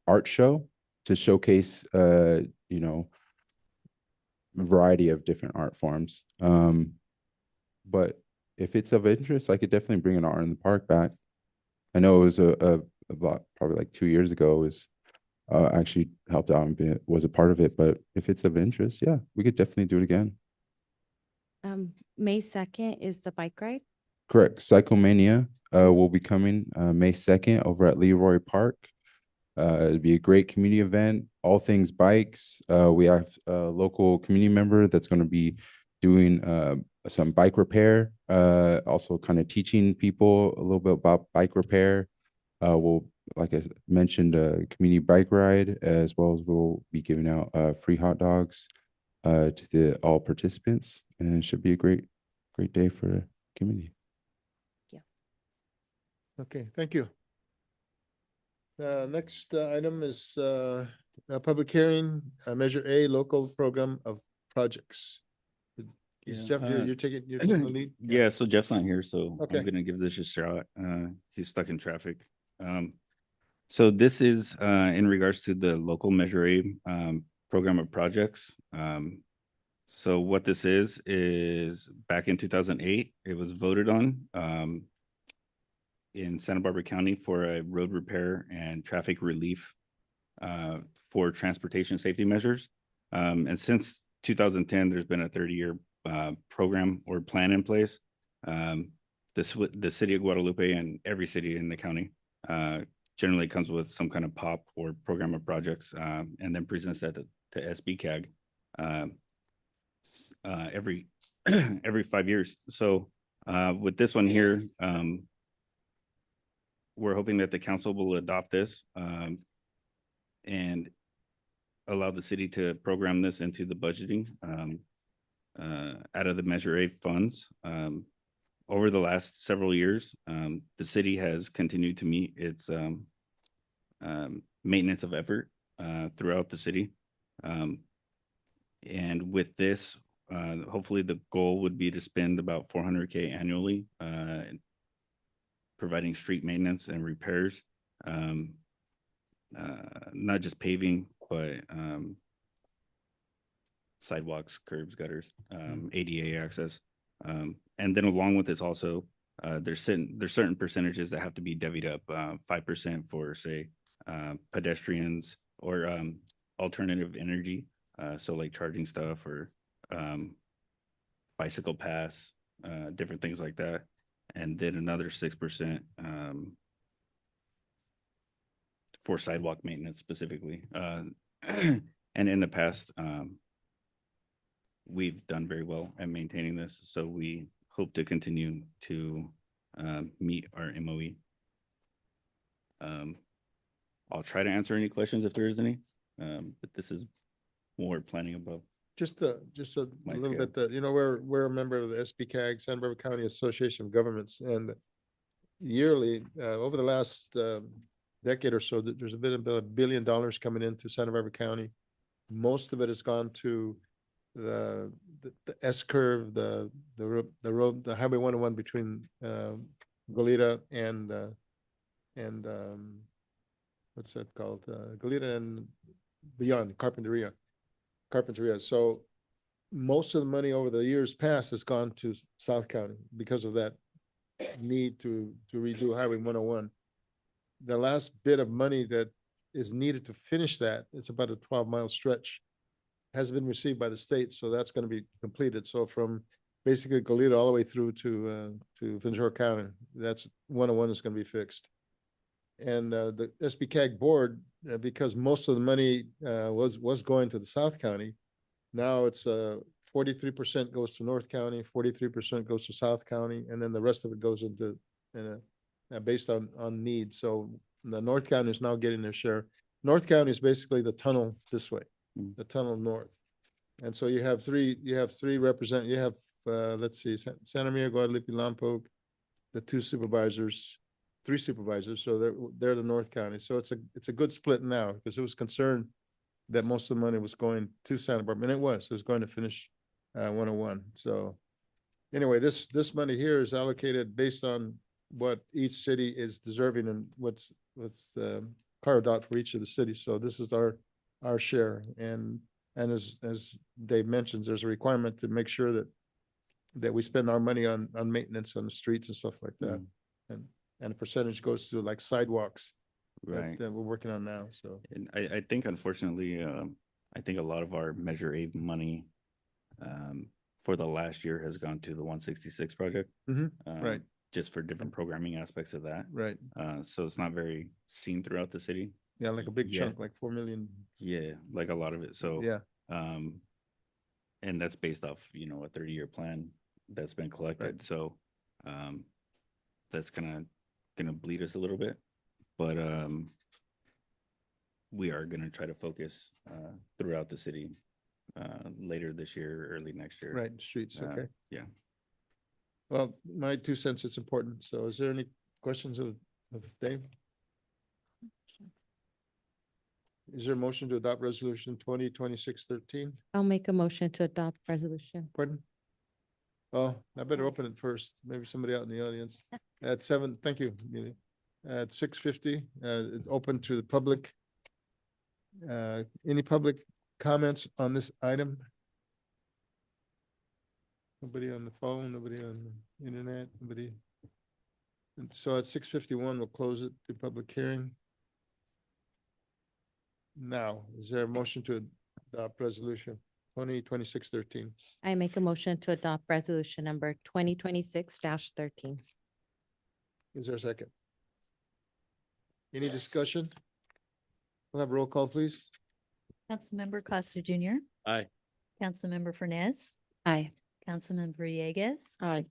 art show to showcase variety of different art forms. But if it's of interest, I could definitely bring an art in the park back. I know it was about probably like 2 years ago, was actually helped out and was a part of it. But if it's of interest, yeah, we could definitely do it again. May 2nd is the bike ride. Correct. Cyclemania will be coming May 2nd over at Leroy Park. It'd be a great community event, all things bikes. We have a local community member that's going to be doing some bike repair, also kind of teaching people a little bit about bike repair. We'll, like I mentioned, a community bike ride, as well as we'll be giving out free hot dogs to all participants, and it should be a great day for the community. Okay, thank you. Next item is a public hearing, Measure A, local program of projects. Is Jeff, you're taking the lead? Yeah, so Jeff's not here, so Okay. I'm gonna give this a shot. He's stuck in traffic. So this is in regards to the local Measure A program of projects. So what this is back in 2008, it was voted on in Santa Barbara County for a road repair and traffic relief for transportation safety measures. And since 2010, there's been a 30-year program or plan in place. The city of Guadalupe and every city in the county generally comes with some kind of POP or program of projects, and then presents that to SBCAG every every 5 years. So with this one here, we're hoping that the council will adopt this and allow the city to program this into the budgeting out of the Measure A funds. Over the last several years, the city has continued to meet its maintenance of effort throughout the city. And with this, hopefully the goal would be to spend about $400K annually providing street maintenance and repairs, not just paving, but sidewalks, curbs, gutters, ADA access. And then along with this also, there's certain percentages that have to be divvied up, 5% for, say, pedestrians or alternative energy, so like charging stuff or bicycle paths, different things like that. And then another 6% for sidewalk maintenance specifically. And in the past, we've done very well at maintaining this. So we hope to continue to meet our MOE. I'll try to answer any questions if there is any, but this is more planning above. Just a little bit that, we're a member of the SBCAG, Santa Barbara County Association of Governments, and yearly, over the last decade or so, there's been about $1 billion coming into Santa Barbara County. Most of it has gone to the S curve, the road, the Highway 101 between Goleta and what's that called? Goleta and beyond Carpinteria. So most of the money over the years past has gone to South County because of that need to redo Highway 101. The last bit of money that is needed to finish that, it's about a 12-mile stretch, has been received by the state, so that's going to be completed. So from basically Goleta all the way through to Ventura County, that's 101 is going to be fixed. And the SBCAG board, because most of the money was going to the South County, now it's 43% goes to North County, 43% goes to South County, and then the rest of it goes into based on need. So the North County is now getting their share. North County is basically the tunnel this way, the tunnel north. And so you have three let's see, Santa Maria, Guadalupe, Lompoc, the three supervisors. So they're the North County. So it's a good split now, because it was concerned that most of the money was going to Santa Barbara, and it was going to finish 101. So anyway, this money here is allocated based on what each city is deserving and what's carved out for each of the cities. So this is our share, and And as Dave mentions, there's a requirement to make sure that we spend our money on maintenance on the streets and stuff like that. And a percentage goes to like sidewalks Right. that we're working on now, so. And I think unfortunately, I think a lot of our Measure A money for the last year has gone to the 166 project. Right. Just for different programming aspects of that. Right, So it's not very seen throughout the city. yeah, like a big Yeah. chunk, like 4 million, Yeah, like a lot of it. So yeah, and that's based off, you know, a 30-year plan that's been collected. Right. So that's kind of gonna bleed us a little bit. But we are gonna try to focus throughout the city later this year, early next year. right, streets, okay. Yeah. Well, my 2 cents, it's important, so is there any questions of Dave? Is there a motion to adopt resolution 2026-13? I'll make a motion to adopt resolution. Pardon? Oh, I better open it first, maybe somebody out in the audience. At 7, thank you, Amelia. At 6:50, open to the public. Any public comments on this item? Nobody on the phone, nobody on the internet, nobody. And so at 6:51, we'll close it to public hearing. Now, is there a motion to adopt resolution 2026-13? I make a motion to adopt resolution number 2026-13. Is there a second? Any discussion? We'll have a roll call, please. Councilmember Costa Junior, Aye. Councilmember Fernandez, Aye. Councilmember Villegas, Aye.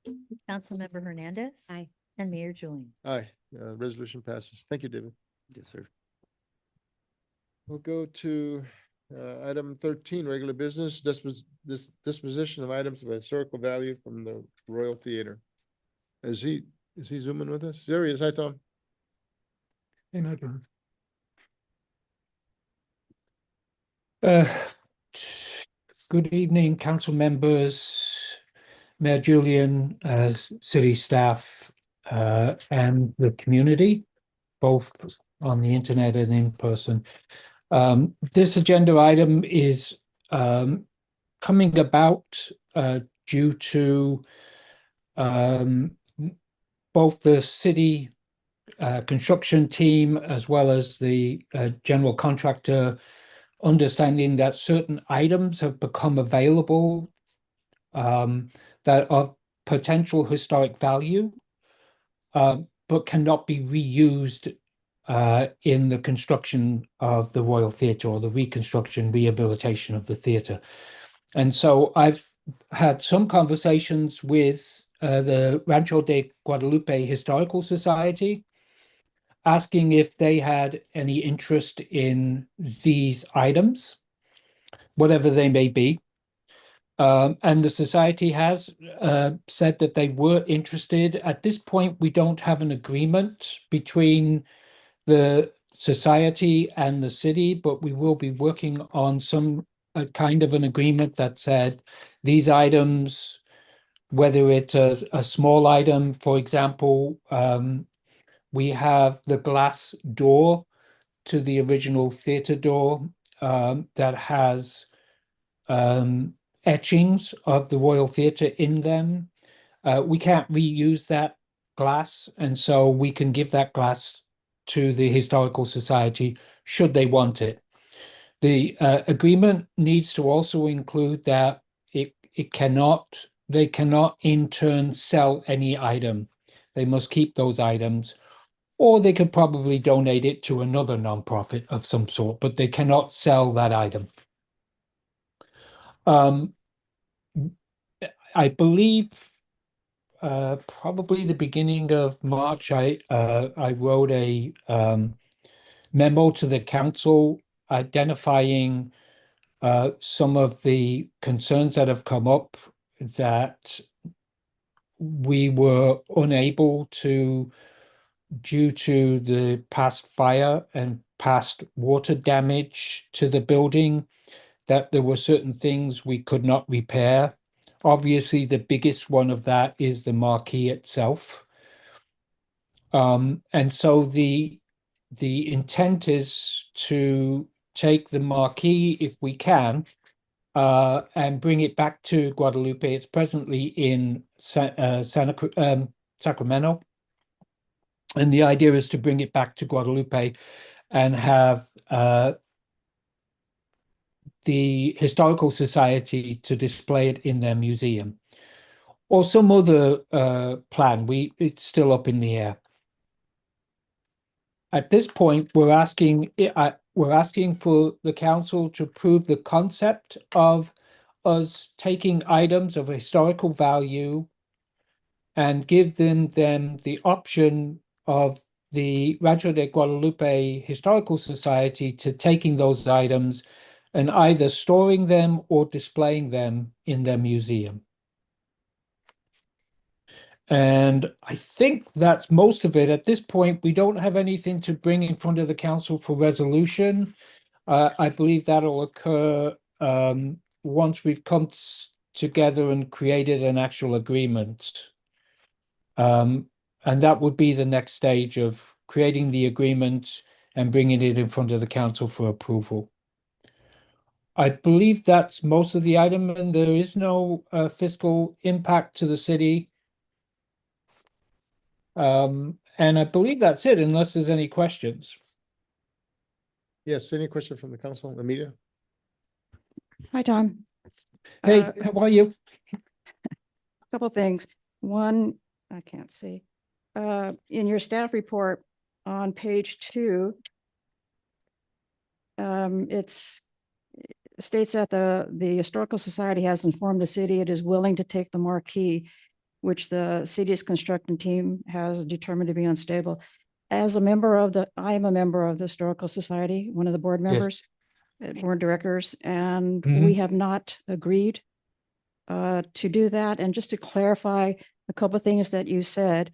Councilmember Hernandez. Aye. And Mayor Julian. Aye, resolution passes. Thank you, David. Yes, sir. We'll go to item 13, regular business, disposition of items of historical value from the Royal Theater. Is he zooming with us? There he is. Hi, Tom. Hey, no, good evening, council members, Mayor Julian, city staff, and the community, both on the internet and in person. This agenda item is coming about due to both the city construction team as well as the general contractor understanding that certain items have become available that are potential historic value, but cannot be reused in the construction of the Royal Theatre or the reconstruction, rehabilitation of the theatre. And so I've had some conversations with the Rancho de Guadalupe Historical Society, asking if they had any interest in these items, whatever they may be. And the society has said that they were interested. At this point, we don't have an agreement between the society and the city, but we will be working on some kind of an agreement that said these items, whether it's a small item, for example, we have the glass door to the original theater door that has etchings of the Royal Theatre in them. We can't reuse that glass, and so we can give that glass to the Historical Society should they want it. The agreement needs to also include that they cannot in turn sell any item. They must keep those items, or they could probably donate it to another nonprofit of some sort, but they cannot sell that item. I believe probably the beginning of March, I wrote a memo to the council identifying some of the concerns that have come up that we were unable to, due to the past fire and past water damage to the building, that there were certain things we could not repair. Obviously, the biggest one of that is the marquee itself. And so the intent is to take the marquee, if we can, and bring it back to Guadalupe. It's presently in Sacramento. And the idea is to bring it back to Guadalupe and have the Historical Society to display it in their museum, or some other plan. It's still up in the air. At this point, we're asking for the council to approve the concept of us taking items of historical value and give them the option of the Rancho de Guadalupe Historical Society to taking those items and either storing them or displaying them in their museum. And I think that's most of it. At this point, we don't have anything to bring in front of the council for resolution. I believe that'll occur once we've come together and created an actual agreement. And that would be the next stage of creating the agreement and bringing it in front of the council for approval. I believe that's most of the item, and there is no fiscal impact to the city. And I believe that's it, unless there's any questions. Yes, any question from the council, the media? Hi, Tom. Hey, how are you? Couple things. One, I can't see. In your staff report on page 2, it states that the Historical Society has informed the city it is willing to take the marquee, which the city's construction team has determined to be unstable. I am a member of the Historical Society, one of the board members, board directors, and we have not agreed to do that. And just to clarify a couple of things that you said,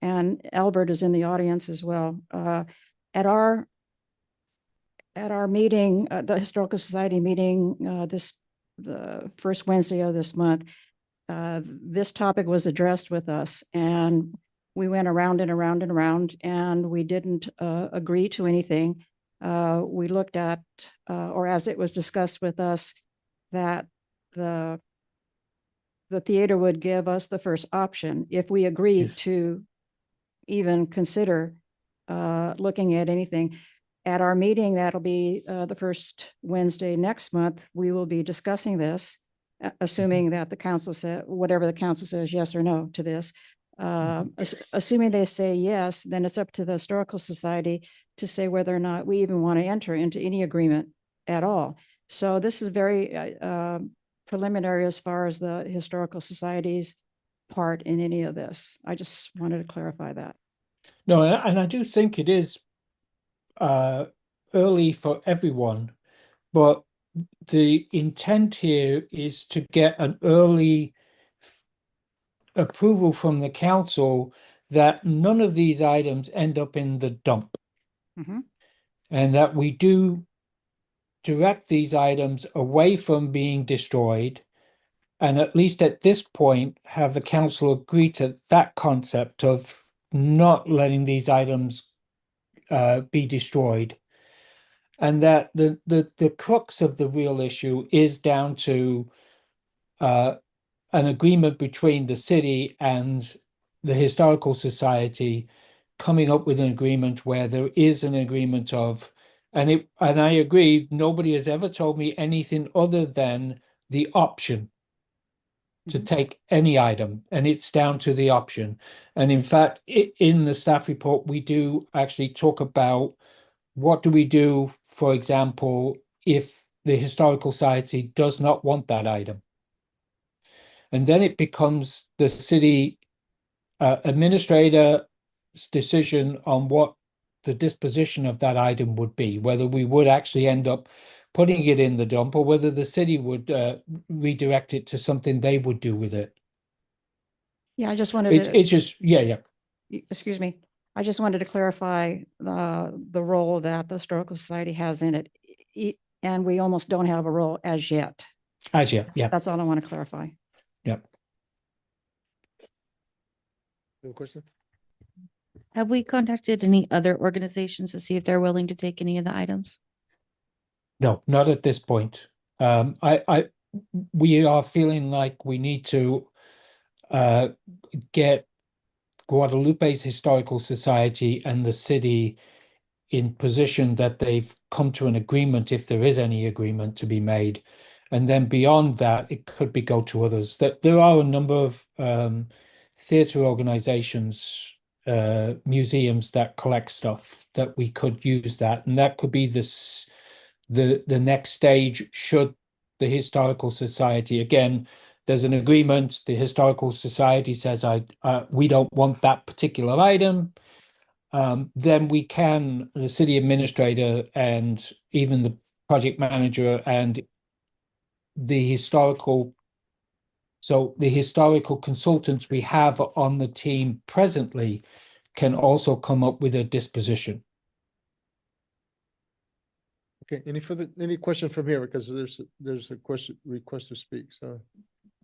and Albert is in the audience as well. At our meeting, the Historical Society meeting, the first Wednesday of this month, this topic was addressed with us, and we went around and around and around, and we didn't agree to anything. We looked at, or as it was discussed with us, that the theater would give us the first option if we agreed to even consider looking at anything. At our meeting, that'll be the first Wednesday next month, we will be discussing this, assuming that the council said, whatever the council says, yes or no to this. Assuming they say yes, then it's up to the Historical Society to say whether or not we even want to enter into any agreement at all. So this is very preliminary as far as the Historical Society's part in any of this. I just wanted to clarify that. No, and I do think it is early for everyone, but the intent here is to get an early approval from the council that none of these items end up in the dump. And that we do direct these items away from being destroyed, and at least at this point have the council agree to that concept of not letting these items be destroyed, and that the crux of the real issue is down to an agreement between the city and the Historical Society coming up with an agreement where there is an agreement of, and I agree, nobody has ever told me anything other than the option to take any item, and it's down to the option. And in fact, in the staff report, we do actually talk about what do we do, for example, if the Historical Society does not want that item. And then it becomes the city administrator's decision on what the disposition of that item would be, whether we would actually end up putting it in the dump or whether the city would redirect it to something they would do with it. Yeah, I just wanted to. It's just, yeah. Excuse me. I just wanted to clarify the role that the Historical Society has in it. And we almost don't have a role as yet. As yet, yeah. That's all I want to clarify. Yep. No question? Have we contacted any other organizations to see if they're willing to take any of the items? No, not at this point. We are feeling like we need to get Guadalupe's Historical Society and the city in position that they've come to an agreement, if there is any agreement to be made. And then beyond that, it could be go to others. That there are a number of theatre organizations, museums that collect stuff that we could use that, and that could be the next stage should the Historical Society, again, there's an agreement, the Historical Society says, we don't want that particular item, then we can, the city administrator and even the project manager and the historical consultants we have on the team presently can also come up with a disposition. Okay, any question from here? Because there's a request to speak. So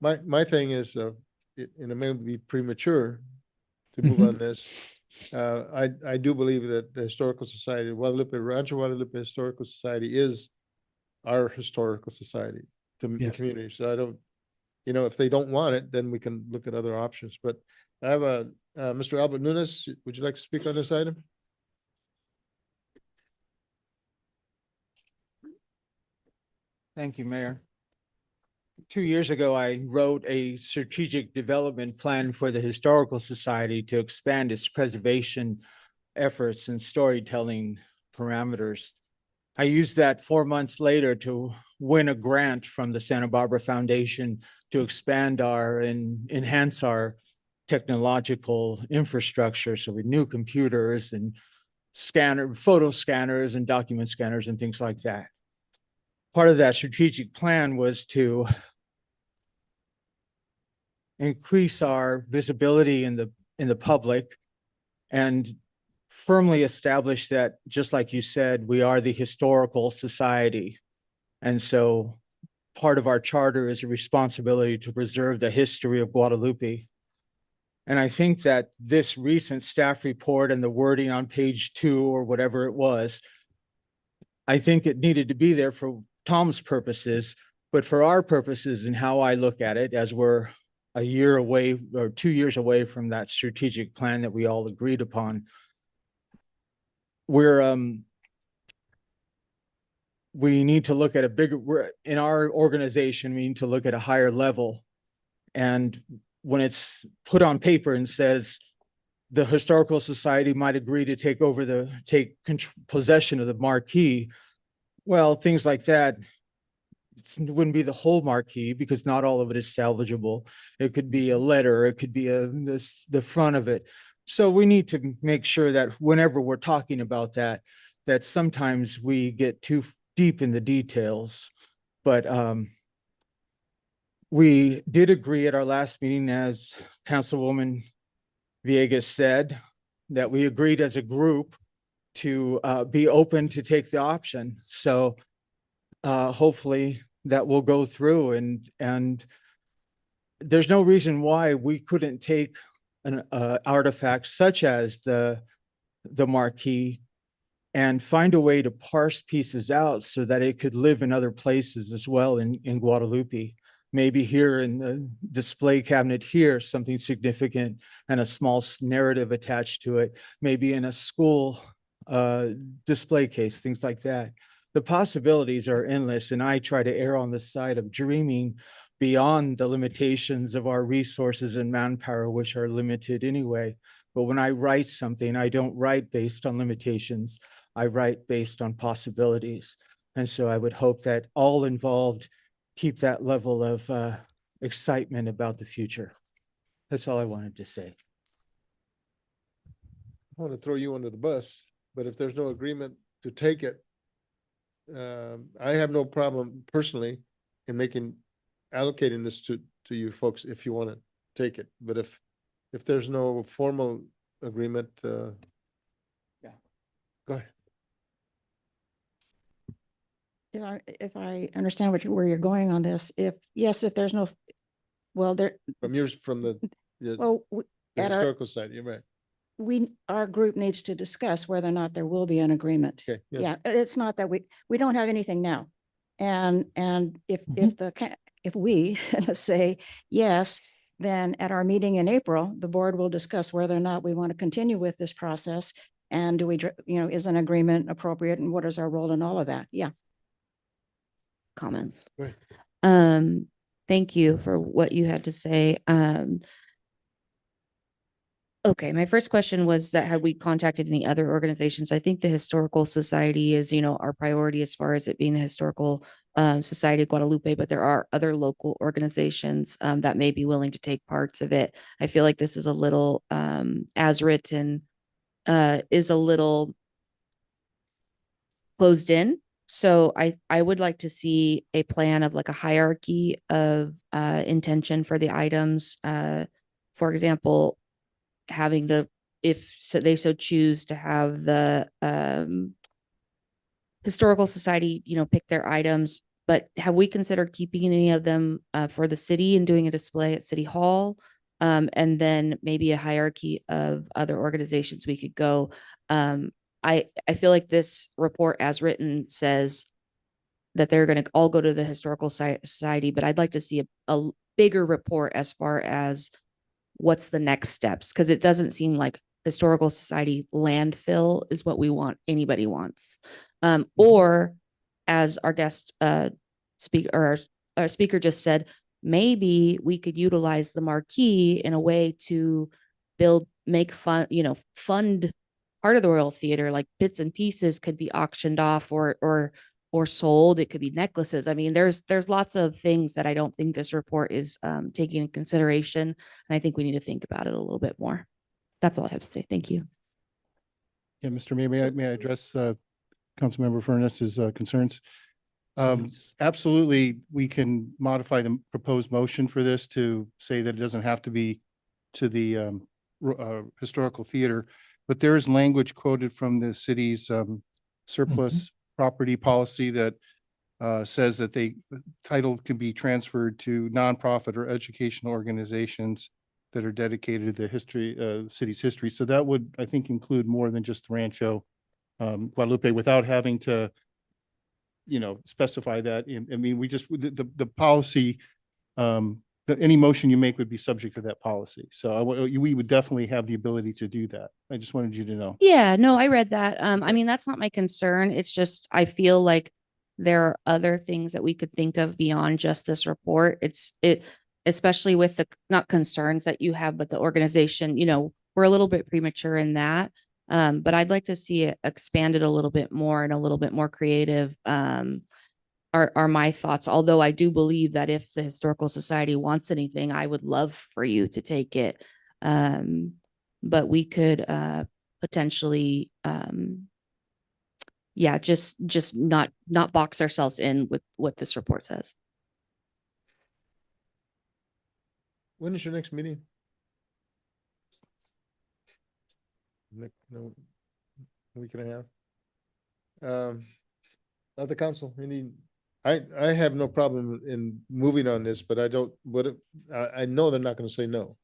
my thing is, and it may be premature to move on this. I do believe that the Historical Society, Rancho Guadalupe Historical Society is our historical society to the community. So I don't, if they don't want it, then we can look at other options. But I have Mr. Albert Nunes. Would you like to speak on this item? Thank you, Mayor. 2 years ago, I wrote a strategic development plan for the Historical Society to expand its preservation efforts and storytelling parameters. I used that 4 months later to win a grant from the Santa Barbara Foundation to expand and enhance our technological infrastructure. So with new computers and photo scanners and document scanners and things like that. Part of that strategic plan was to increase our visibility in the public and firmly establish that, just like you said, we are the historical society. And so part of our charter is a responsibility to preserve the history of Guadalupe. And I think that this recent staff report and the wording on page 2 or whatever it was, I think it needed to be there for Tom's purposes, but for our purposes and how I look at it, as we're a year away or 2 years away from that strategic plan that we all agreed upon, we need to look at in our organization, we need to look at a higher level. And when it's put on paper and says the Historical Society might agree to take possession of the marquee, well, things like that, it wouldn't be the whole marquee because not all of it is salvageable. It could be a letter, it could be the front of it. So we need to make sure that whenever we're talking about that sometimes we get too deep in the details. But we did agree at our last meeting, as Councilwoman Villegas said, that we agreed as a group to be open to take the option. So hopefully that will go through, and there's no reason why we couldn't take an artifact such as the marquee and find a way to parse pieces out so that it could live in other places as well in Guadalupe. Maybe here in the display cabinet here, something significant and a small narrative attached to it, maybe in a school display case, things like that. The possibilities are endless, and I try to err on the side of dreaming beyond the limitations of our resources and manpower, which are limited anyway. But when I write something, I don't write based on limitations. I write based on possibilities. And so I would hope that all involved keep that level of excitement about the future. That's all I wanted to say. I want to throw you under the bus, but if there's no agreement to take it, I have no problem personally in allocating this to you folks if you want to take it. But if there's no formal agreement, yeah, go ahead. If I understand where you're going on this, if there's no, well, there. From the historical side, you're right. Our group needs to discuss whether or not there will be an agreement. Okay. Yeah, it's not that we don't have anything now. And if if we say yes, then at our meeting in April, the board will discuss whether or not we want to continue with this process. And do we, is an agreement appropriate and what is our role in all of that? Yeah. Comments. Go ahead. Thank you for what you had to say. Okay, my first question was that had we contacted any other organizations? I think the Historical Society is, our priority as far as it being the Historical Society of Guadalupe, but there are other local organizations that may be willing to take parts of it. I feel like this is a little, as written, is a little closed in. So I would like to see a plan of like a hierarchy of intention for the items. For example, having if they so choose to have the Historical Society, pick their items, but have we considered keeping any of them for the city and doing a display at City Hall? And then maybe a hierarchy of other organizations we could go. I feel like this report as written says that they're going to all go to the Historical Society, but I'd like to see a bigger report as far as what's the next steps, because it doesn't seem like Historical Society landfill is what we want, anybody wants. Or as our guest speaker or our speaker just said, maybe we could utilize the marquee in a way to fund part of the Royal Theater, like bits and pieces could be auctioned off or sold. It could be necklaces. I mean, there's lots of things that I don't think this report is taking into consideration. And I think we need to think about it a little bit more. That's all I have to say. Thank you. Yeah, Mr. Mayor, may I address Councilmember Furness's concerns? Absolutely, we can modify the proposed motion for this to say that it doesn't have to be to the historical theater, but there is language quoted from the city's surplus property policy that says that title can be transferred to nonprofit or educational organizations that are dedicated to the history, city's history. So that would, I think, include more than just Rancho Guadalupe without having to, specify that. I mean, the policy, any motion you make would be subject to that policy. So we would definitely have the ability to do that. I just wanted you to know. Yeah, no, I read that. I mean, that's not my concern. It's just, I feel like there are other things that we could think of beyond just this report. Especially with the, not concerns that you have, but the organization, we're a little bit premature in that. But I'd like to see it expanded a little bit more and a little bit more creative. Are my thoughts. Although I do believe that if the Historical Society wants anything, I would love for you to take it. But we could potentially, just not box ourselves in with what this report says. When is your next meeting? No, week and a half. Other council, I have no problem in moving on this, but I know they're not going to say no.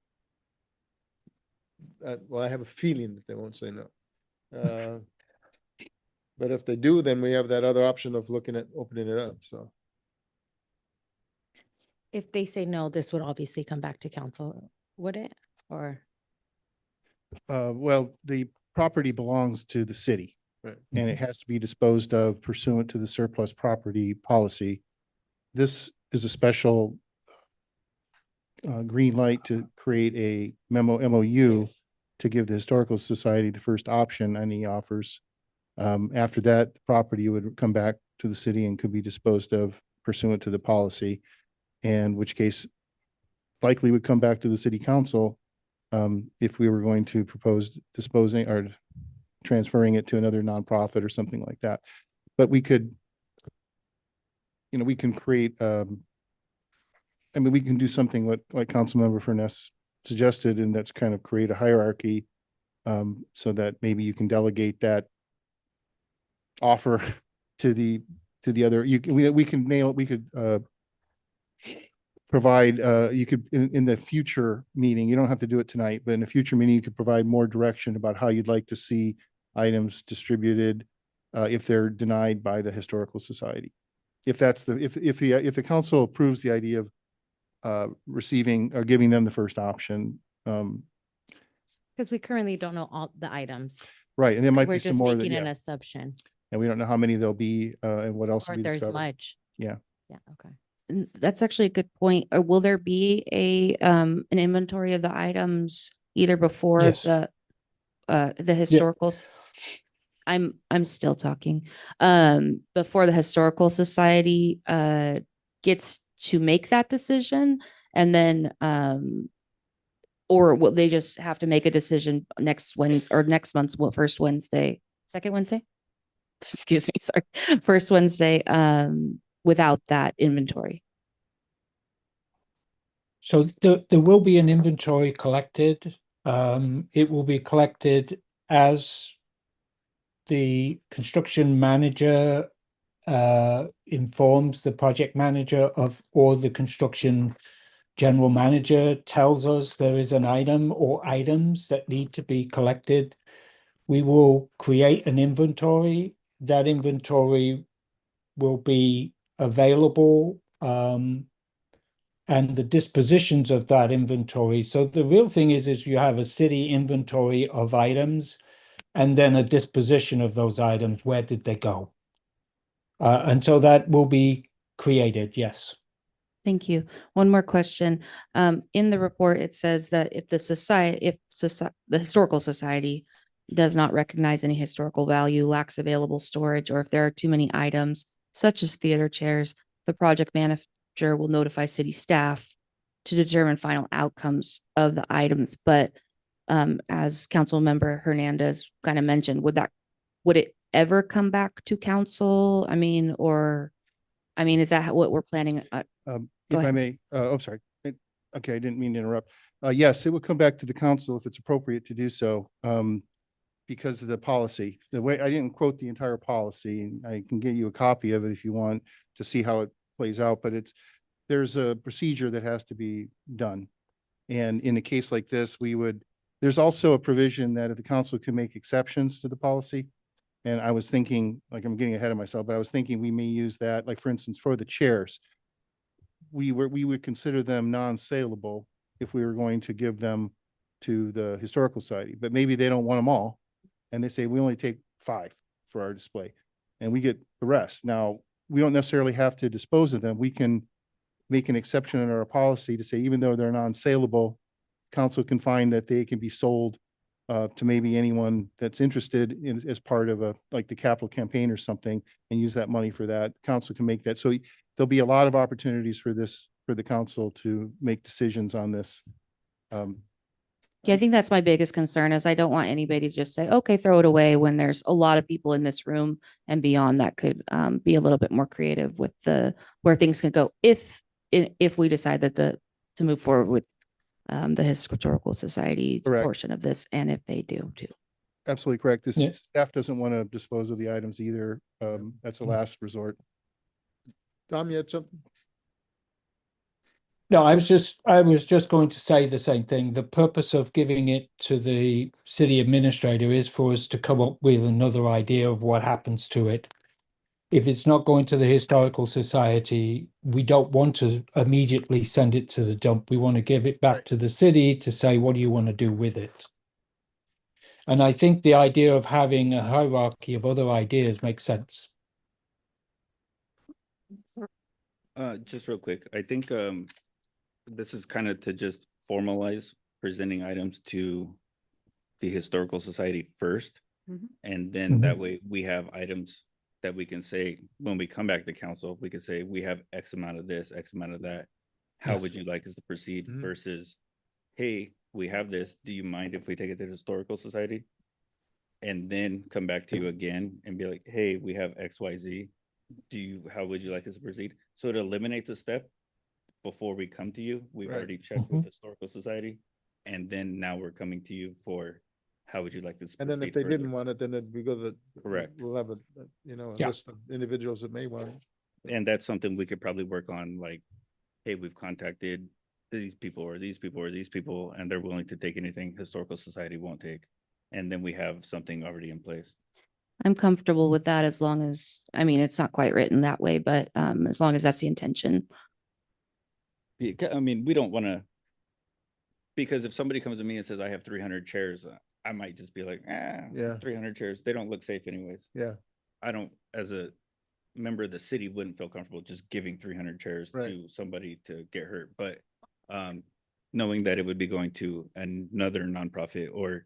Well, I have a feeling that they won't say no. But if they do, then we have that other option of looking at opening it up, so. If they say no, this would obviously come back to council, would it? Or? Well, the property belongs to the city. Right. And it has to be disposed of pursuant to the surplus property policy. This is a special green light to create a MOU to give the Historical Society the first option on the offers. After that, the property would come back to the city and could be disposed of pursuant to the policy, in which case likely would come back to the city council if we were going to propose disposing or transferring it to another nonprofit or something like that. But we could, we can create, we can do something like Councilmember Furness suggested, and that's kind of create a hierarchy so that maybe you can delegate that offer to the other, we could provide, you could, in the future meeting, you don't have to do it tonight, but in a future meeting, you could provide more direction about how you'd like to see items distributed if they're denied by the Historical Society. if that's the, if the council approves the idea of receiving or giving them the first option, Because we currently don't know all the items. right, and there might We're be some just more that, making an yeah, assumption, and we don't know how many there'll be, and what else or will be if there's discovered. much. Yeah. Yeah, okay. That's actually a good point. Or will there be an inventory of the items either before Yes. the historicals? I'm still talking. Before the Historical Society gets to make that decision, and then or will they just have to make a decision next Wednesday or next month's first Wednesday, second Wednesday? Excuse me, sorry, first Wednesday without that inventory. So there will be an inventory collected. It will be collected as the construction manager informs the project manager of, or the construction general manager tells us there is an item or items that need to be collected. We will create an inventory. That inventory will be available, and the dispositions of that inventory. So the real thing is you have a city inventory of items and then a disposition of those items. Where did they go? And so that will be created, yes. Thank you. One more question. In the report, it says that if the Historical Society does not recognize any historical value, lacks available storage, or if there are too many items, such as theater chairs, the project manager will notify city staff to determine final outcomes of the items. But as Councilmember Hernandez kind of mentioned, would it ever come back to council? I mean, is that what we're planning? If I ahead. may, I'm sorry. Okay, I didn't mean to interrupt. Yes, it will come back to the council if it's appropriate to do so, because of the policy. The way, I didn't quote the entire policy, and I can get you a copy of it if you want to see how it plays out, but there's a procedure that has to be done. And in a case like this, there's also a provision that if the council can make exceptions to the policy. And I was thinking, like, I'm getting ahead of myself, but I was thinking we may use that, like, for instance, for the chairs. We would consider them non-saleable if we were going to give them to the Historical Society, but maybe they don't want them all. And they say, we only take 5 for our display and we get the rest. Now, we don't necessarily have to dispose of them. We can make an exception in our policy to say, even though they're non-saleable, council can find that they can be sold to maybe anyone that's interested in as part of like the capital campaign or something, and use that money for that. Council can make that. So there'll be a lot of opportunities for the council to make decisions on this. Yeah, I think that's my biggest concern is I don't want anybody to just say, okay, throw it away, when there's a lot of people in this room and beyond that could be a little bit more creative with where things can go if we decide that to move forward with the Historical Society Correct. portion of this, and if they do too. Absolutely correct. This Yeah. staff doesn't want to dispose of the items either. That's the last resort. Tom, you had something? No, I was just going to say the same thing. The purpose of giving it to the city administrator is for us to come up with another idea of what happens to it. If it's not going to the Historical Society, we don't want to immediately send it to the dump. We want to give it back to the city to say, what do you want to do with it? And I think the idea of having a hierarchy of other ideas makes sense. Just real quick, I think this is kind of to just formalize presenting items to the Historical Society first. And then that way we have items that we can say, when we come back to council, we can say, we have X amount of this, X amount of that. How Yes. would you like us to proceed versus, hey, we have this, do you mind if we take it to the Historical Society? And then come back to you again and be like, hey, we have X, Y, Z. How would you like us to proceed? So it eliminates a step before we come to you. We've Right. already checked with the Historical Society. And then now we're coming to you for, how would you like this? And then if they didn't want it, then we go to Correct. We'll have a Yeah. list of individuals that may want it. And that's something we could probably work on, like, hey, we've contacted these people or these people or these people, and they're willing to take anything Historical Society won't take. And then we have something already in place. I'm comfortable with that as long as, I mean, it's not quite written that way, but as long as that's the intention. I mean, we don't want to, because if somebody comes to me and says, I have 300 chairs, I might just be like, Yeah. 300 chairs, they don't look safe anyways. Yeah. I don't, as a member of the city, wouldn't feel comfortable just giving 300 chairs Right. to somebody to get hurt. But knowing that it would be going to another nonprofit or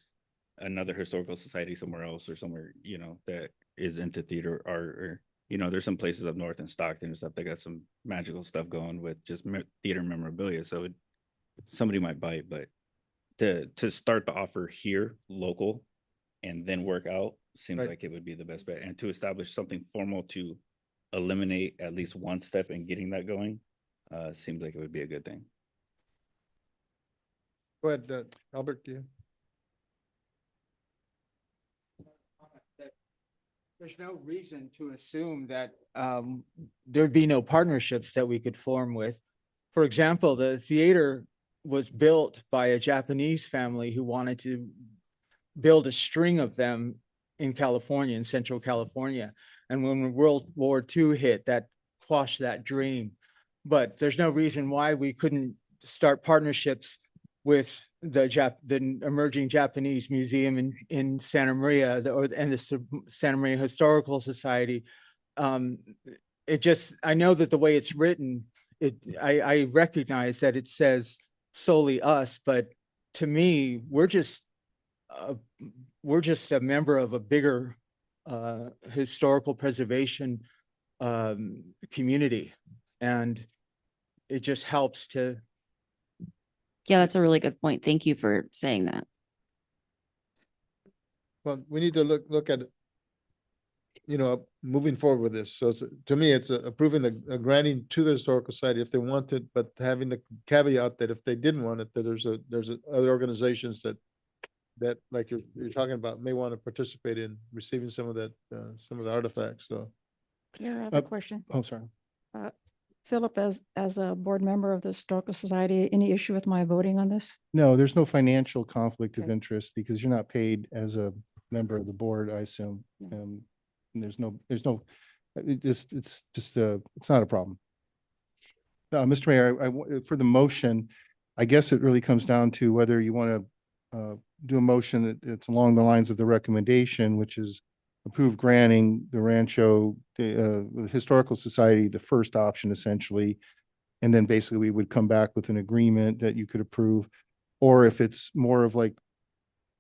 another historical society somewhere else or somewhere, you know, that is into theater art, or, you know, there's some places up north in Stockton and stuff that got some magical stuff going with just theater memorabilia. So somebody might bite, but to start the offer here, local, and then work out seems Right. like it would be the best bet. And to establish something formal to eliminate at least one step in getting that going, seems like it would be a good thing. Go ahead, Albert, you. There's no reason to assume that there'd be no partnerships that we could form with. For example, the theater was built by a Japanese family who wanted to build a string of them in California, in Central California. And when World War II hit, that quashed that dream. But there's no reason why we couldn't start partnerships with the emerging Japanese museum in Santa Maria, and the Santa Maria Historical Society. It just, I know that the way it's written, I recognize that it says solely us, but to me, we're just a member of a bigger historical preservation community, and it just helps to. Yeah, that's a really good point. Thank you for saying that. Well, we need to look at, you know, moving forward with this. So to me, it's approving the granting to the Historical Society if they want it, but having the caveat that if they didn't want it, that there's other organizations that like you're talking about may want to participate in receiving some of that, some of the artifacts. So. Here, I have a question. Oh, sorry. Philip, as a board member of the Historical Society, any issue with my voting on this? No, there's no financial conflict of Okay. interest because you're not paid as a member of the board, I assume. And there's no, it's just, it's not a problem. Mr. Mayor, for the motion, I guess it really comes down to whether you want to do a motion that's along the lines of the recommendation, which is approve granting the Rancho Historical Society the first option essentially. And then basically we would come back with an agreement that you could approve. Or if it's more of like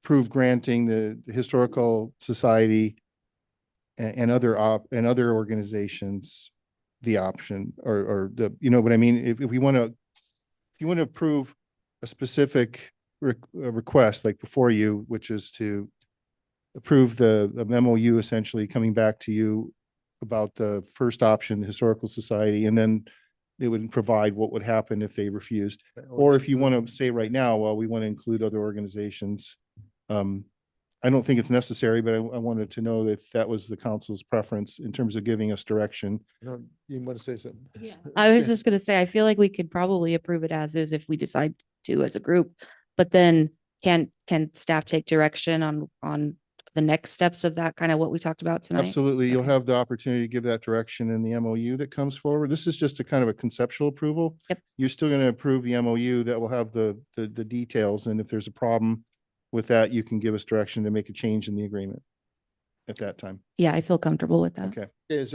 approve granting the Historical Society and other organizations the option or the, you know what I mean? If you want to approve a specific request like before you, which is to approve the MOU essentially coming back to you about the first option, the Historical Society, and then they would provide what would happen if they refused. Or if you want to say right now, well, we want to include other organizations. I don't think it's necessary, but I wanted to know if that was the council's preference in terms of giving us direction. No, you want to say something? Yeah. I was just gonna say, I feel like we could probably approve it as is if we decide to as a group, but then can staff take direction on the next steps of that, kind of what we talked about tonight? Absolutely. You'll Okay. have the opportunity to give that direction in the MOU that comes forward. This is just a kind of a conceptual approval. Yep. You're still going to approve the MOU that will have the details. And if there's a problem with that, you can give us direction to make a change in the agreement at that time. Yeah, I feel comfortable with that. Okay. Is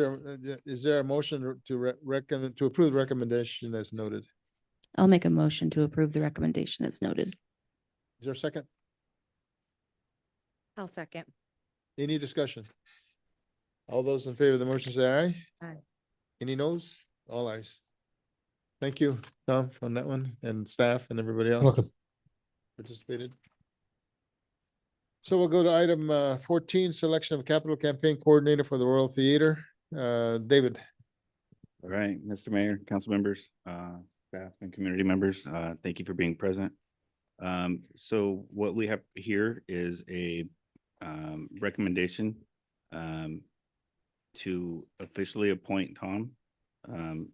there a motion to recommend, to approve the recommendation as noted? I'll make a motion to approve the recommendation as noted. Is there a second? I'll second. Any discussion? All those in favor of the motion say aye. Aye. Any noes? All ayes. Thank you, Tom, on that one, and staff and everybody else. Welcome. Participated. So we'll go to item 14, selection of capital campaign coordinator for the Royal Theater. David. All right, Mr. Mayor, council members, staff and community members, thank you for being present. So what we have here is a recommendation to officially appoint Tom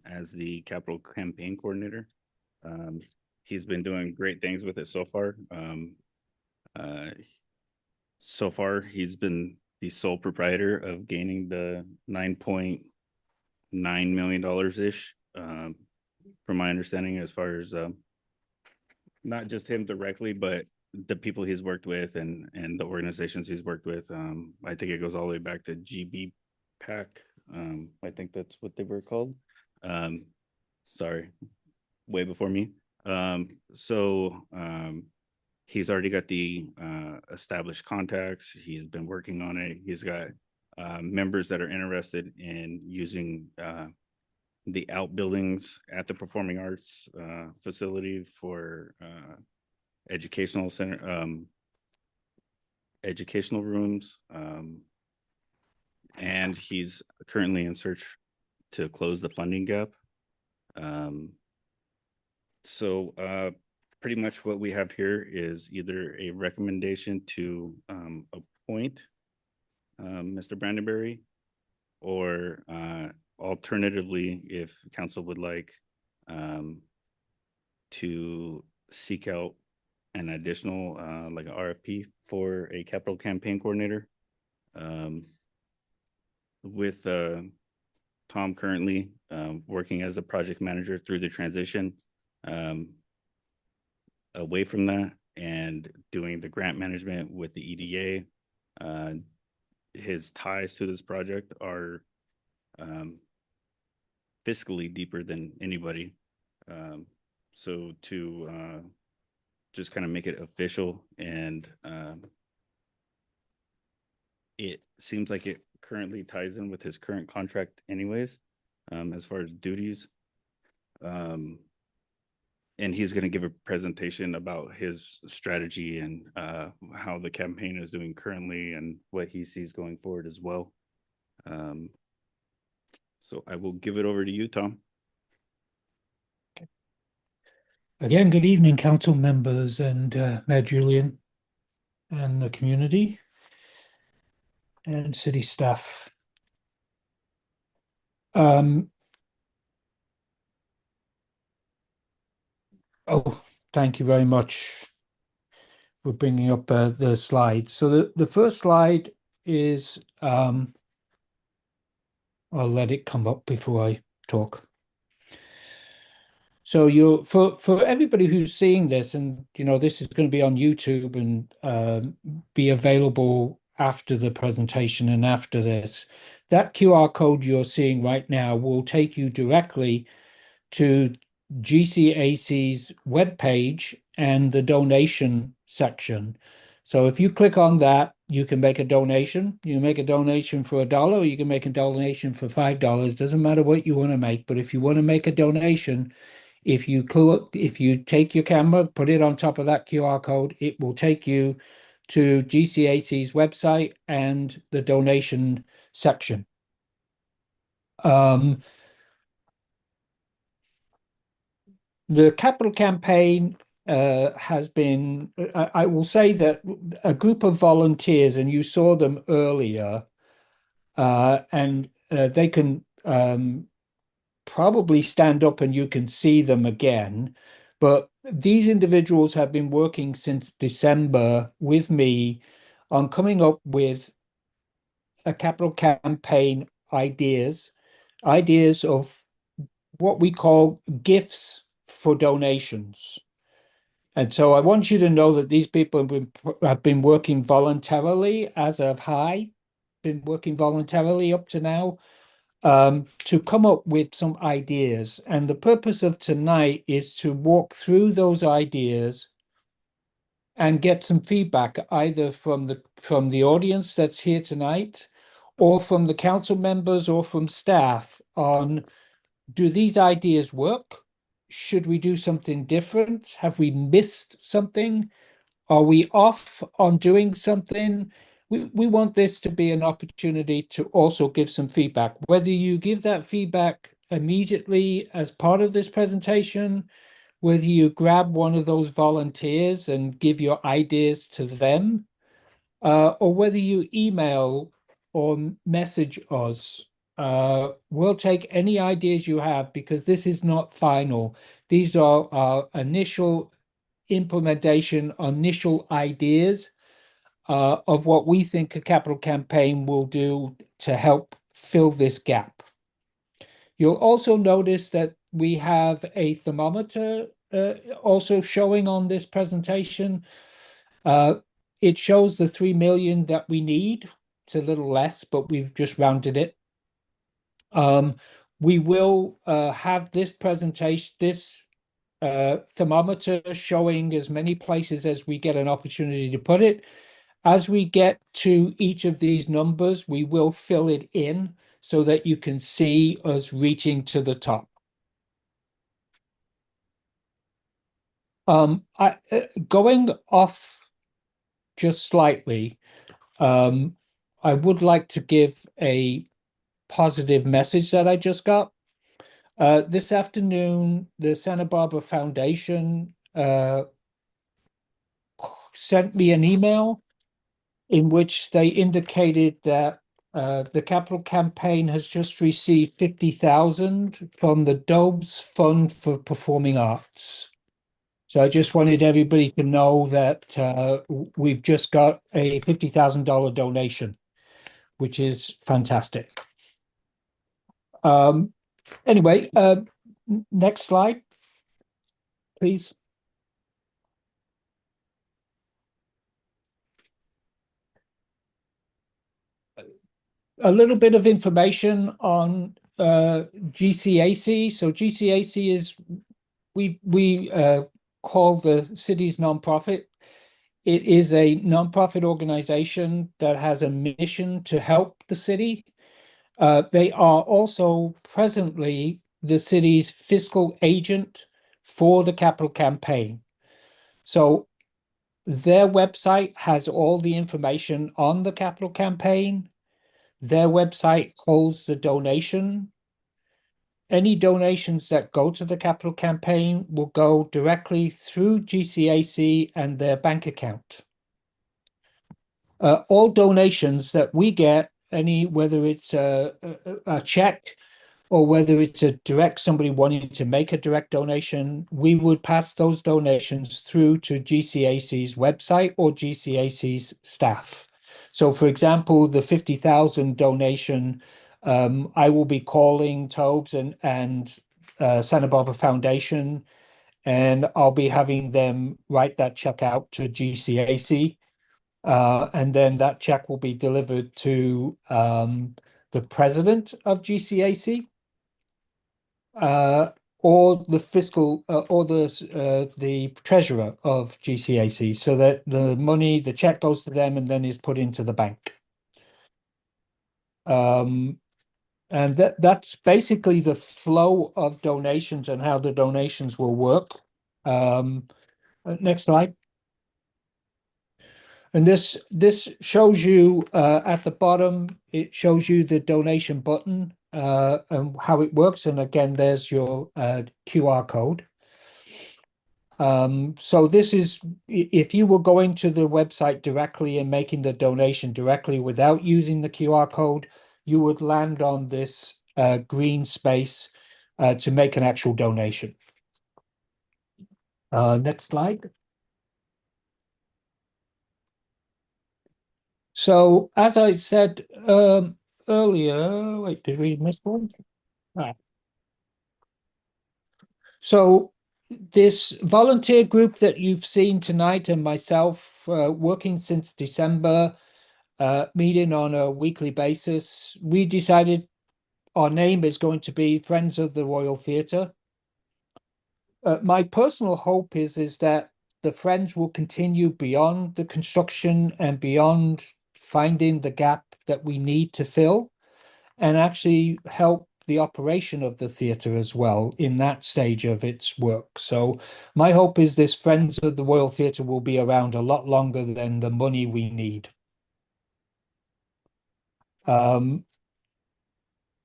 as the capital campaign coordinator. He's been doing great things with it so far. So far, he's been the sole proprietor of gaining the $9.9 million-ish, from my understanding, as far as not just him directly, but the people he's worked with and the organizations he's worked with. I think it goes all the way back to GB PAC. I think that's what they were called. Sorry, way before me. He's already got the established contacts. He's been working on it. He's got members that are interested in using the outbuildings at the Performing Arts facility for educational center, educational rooms. And he's currently in search to close the funding gap. Pretty much what we have here is either a recommendation to appoint Mr. Brandenberry, or alternatively, if council would like to seek out an additional like an RFP for a capital campaign coordinator. With Tom currently working as a project manager through the transition, away from that and doing the grant management with the EDA. His ties to this project are fiscally deeper than anybody. So to just kind of make it official, and it seems like it currently ties in with his current contract anyways, as far as duties. And he's going to give a presentation about his strategy and how the campaign is doing currently and what he sees going forward as well. So I will give it over to you, Tom. Again, good evening, council members and Mayor Julian and the community and city staff. Oh, thank you very much for bringing up the slides. So the first slide is, I'll let it come up before I talk. So for everybody who's seeing this, and this is going to be on YouTube and be available after the presentation and after this, that QR code you're seeing right now will take you directly to GCAC's webpage and the donation section. So if you click on that, you can make a donation. You make a donation for $1, or you can make a donation for $5. Doesn't matter what you want to make, but if you want to make a donation, if you take your camera, put it on top of that QR code, it will take you to GCAC's website and the donation section. The capital campaign has been, I will say that a group of volunteers, and you saw them earlier, and they can probably stand up and you can see them again. But these individuals have been working since December with me on coming up with a capital campaign ideas of what we call gifts for donations. And so I want you to know that these people have been working voluntarily as of been working voluntarily up to now, to come up with some ideas. And the purpose of tonight is to walk through those ideas and get some feedback, either from the audience that's here tonight, or from the council members, or from staff, on, do these ideas work? Should we do something different? Have we missed something? Are we off on doing something? We want this to be an opportunity to also give some feedback. Whether you give that feedback immediately as part of this presentation, whether you grab one of those volunteers and give your ideas to them, or whether you email or message us. We'll take any ideas you have, because this is not final. These are our initial implementation, initial ideas. of what we think a capital campaign will do to help fill this gap. You'll also notice that we have a thermometer also showing on this presentation. It shows the 3 million that we need. It's a little less, but we've just rounded it. We will have this presentation, this thermometer showing as many places as we get an opportunity to put it. As we get to each of these numbers, we will fill it in so that you can see us reaching to the top. Going off just slightly, I would like to give a positive message that I just got. This afternoon, the Santa Barbara Foundation sent me an email in which they indicated that the capital campaign has just received 50,000 from the Dobbs Fund for Performing Arts. So I just wanted everybody to know that we've just got a $50,000 donation, which is fantastic. Anyway, next slide, please. A little bit of information on GCAC. So GCAC is we call the city's nonprofit. It is a nonprofit organization that has a mission to help the city. They are also presently the city's fiscal agent for the capital campaign. So their website has all the information on the capital campaign. Their website holds the donation. Any donations that go to the capital campaign will go directly through GCAC and their bank account. All donations that we get, whether it's a check or whether it's a direct, somebody wanting to make a direct donation, we would pass those donations through to GCAC's website or GCAC's staff. So for example, the 50,000 donation, I will be calling Tobes and Santa Barbara Foundation, and I'll be having them write that check out to GCAC. And then that check will be delivered to the president of GCAC, or the fiscal, or the treasurer of GCAC, so that the money, the check goes to them and then is put into the bank. And that's basically the flow of donations and how the donations will work. Next slide. And this shows you at the bottom, it shows you the donation button and how it works. And again, there's your QR code. So this is, if you were going to the website directly and making the donation directly without using the QR code, you would land on this green space to make an actual donation. Next slide. So as I said earlier, wait, did we miss one? So this volunteer group that you've seen tonight and myself working since December, meeting on a weekly basis, we decided our name is going to be Friends of the Royal Theatre. My personal hope is that the Friends will continue beyond the construction and beyond finding the gap that we need to fill, and actually help the operation of the theatre as well in that stage of its work. So my hope is this Friends of the Royal Theatre will be around a lot longer than the money we need.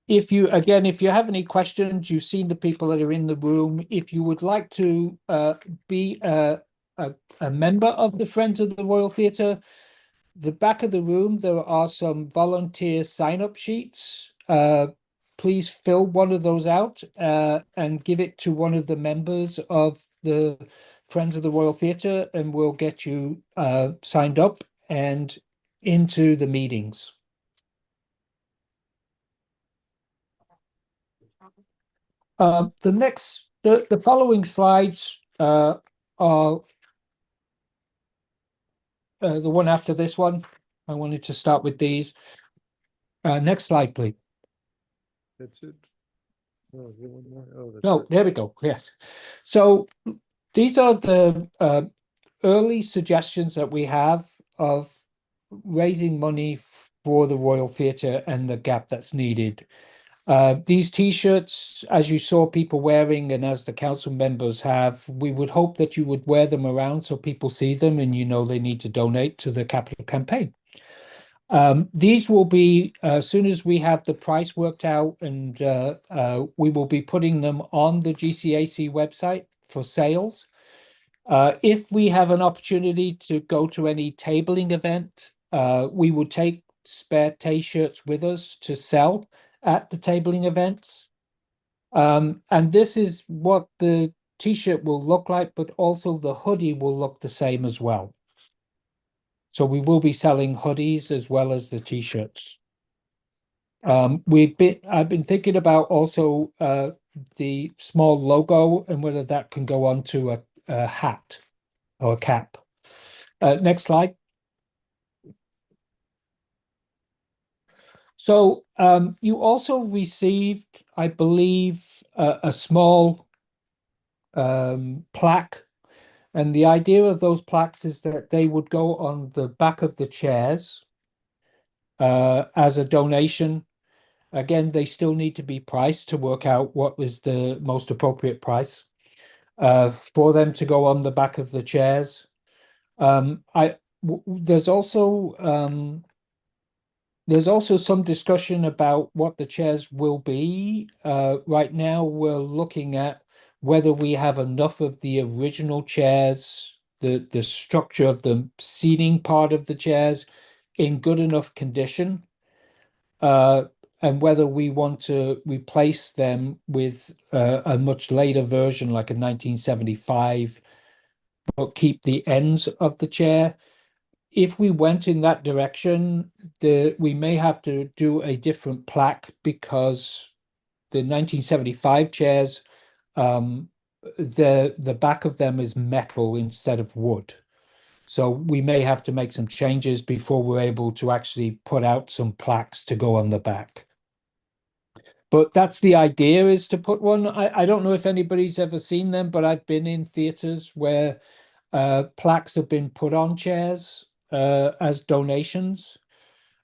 If you have any questions, you've seen the people that are in the room. If you would like to be a member of the Friends of the Royal Theatre, the back of the room, there are some volunteer sign-up sheets. Please fill one of those out and give it to one of the members of the Friends of the Royal Theatre, and we'll get you signed up. and into the meetings. The following slides are the one after this one. I wanted to start with these. Next slide, please. That's it. Oh, is there one more? Oh, that's No, it. there we go. Yes. So these are the early suggestions that we have of raising money for the Royal Theatre and the gap that's needed. These T-shirts, as you saw people wearing and as the council members have, we would hope that you would wear them around so people see them and you know they need to donate to the capital campaign. These will be, as soon as we have the price worked out, and we will be putting them on the GCAC website for sales. If we have an opportunity to go to any tabling event, we would take spare T-shirts with us to sell at the tabling events. And this is what the T-shirt will look like, but also the hoodie will look the same as well. So we will be selling hoodies as well as the T-shirts. I've been thinking about also the small logo and whether that can go onto a hat or a cap. Next slide. So you also received, I believe, a small plaque. And the idea of those plaques is that they would go on the back of the chairs as a donation. Again, they still need to be priced to work out what was the most appropriate price for them to go on the back of the chairs. There's also some discussion about what the chairs will be. Right now, we're looking at whether we have enough of the original chairs, the structure of the seating part of the chairs in good enough condition, and whether we want to replace them with a much later version, like a 1975, but keep the ends of the chair. If we went in that direction, we may have to do a different plaque because the 1975 chairs, the back of them is metal instead of wood. So we may have to make some changes before we're able to actually put out some plaques to go on the back. But that's the idea, is to put one. I don't know if anybody's ever seen them, but I've been in theaters where plaques have been put on chairs as donations.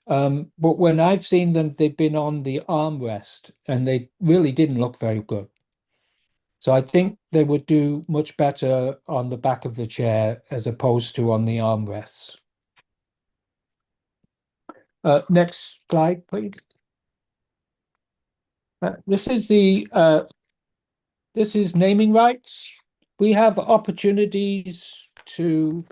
But when I've seen them, they've been on the armrest and they really didn't look very good. So I think they would do much better on the back of the chair as opposed to on the armrests. Next slide, please. This is naming rights. We have opportunities to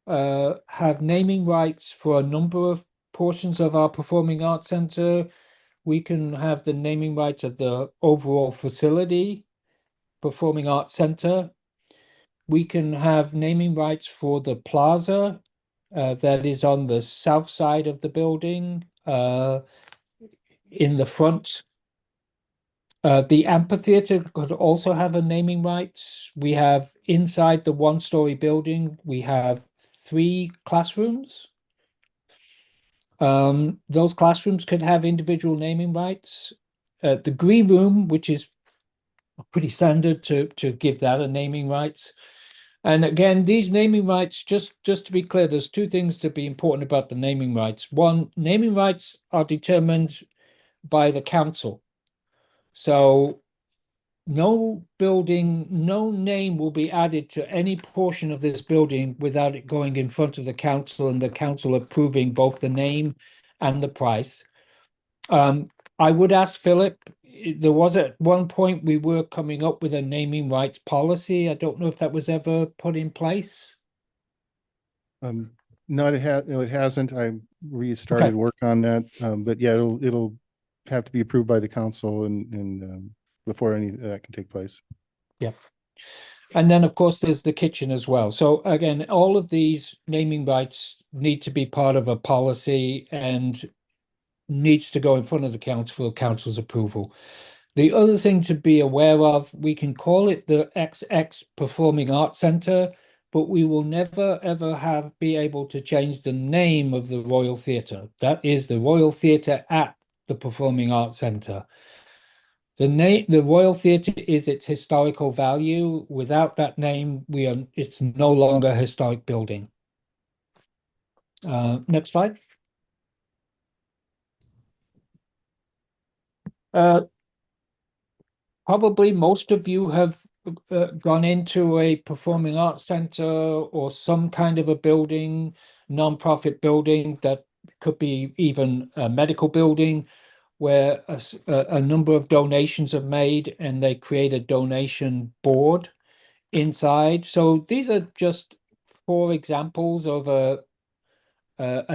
have naming rights for a number of portions of our Performing Arts Center. We can have the naming rights of the overall facility, Performing Arts Center. We can have naming rights for the plaza that is on the south side of the building, in the front. The amphitheater could also have a naming rights. We have inside the one-story building, we have 3 classrooms. Those classrooms could have individual naming rights. The green room, which is pretty standard to give that a naming rights. And again, these naming rights, just to be clear, there's 2 things to be important about the naming rights. One, naming rights are determined by the council. So no building, no name will be added to any portion of this building without it going in front of the council and the council approving both the name and the price. I would ask Philip, there was at one point we were coming up with a naming rights policy. I don't know if that was ever put in place. No, it hasn't. I restarted Okay. work on that. But yeah, it'll have to be approved by the council and before any of that can take place. Yeah. And then, of course, there's the kitchen as well. So again, all of these naming rights need to be part of a policy and needs to go in front of the council for council's approval. The other thing to be aware of, we can call it the XX Performing Arts Centre, but we will never ever be able to change the name of the Royal Theatre. That is the Royal Theatre at the Performing Arts Centre. The Royal Theatre is its historical value. Without that name, it's no longer a historic building. Next slide. Probably most of you have gone into a performing arts center or some kind of a building, nonprofit building that could be even a medical building, where a number of donations are made and they create a donation board inside. So these are just 4 examples of a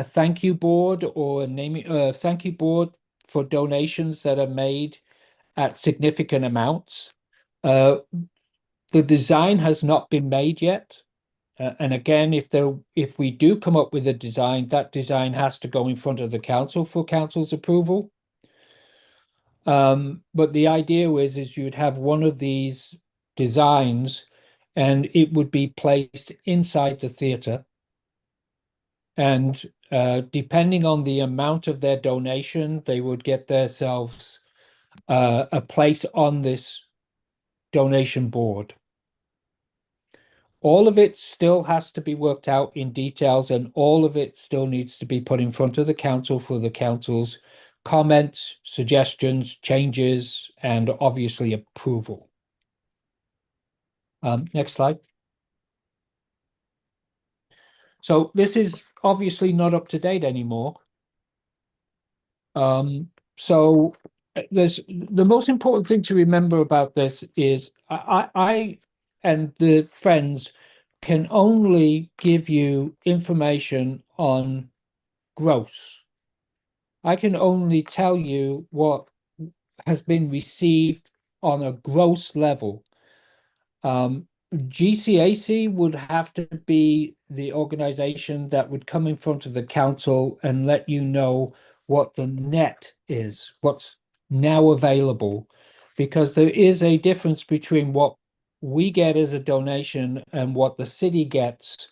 thank you board or a thank you board for donations that are made at significant amounts. The design has not been made yet. And again, if we do come up with a design, that design has to go in front of the council for council's approval. But the idea is you'd have one of these designs and it would be placed inside the theatre. And depending on the amount of their donation, they would get themselves a place on this donation board. All of it still has to be worked out in details, and all of it still needs to be put in front of the council for the council's comments, suggestions, changes, and obviously approval. Next slide. So this is obviously not up to date anymore. So the most important thing to remember about this is I and the friends can only give you information on gross. I can only tell you what has been received on a gross level. GCAC would have to be the organization that would come in front of the council and let you know what the net is, what's now available, because there is a difference between what we get as a donation and what the city gets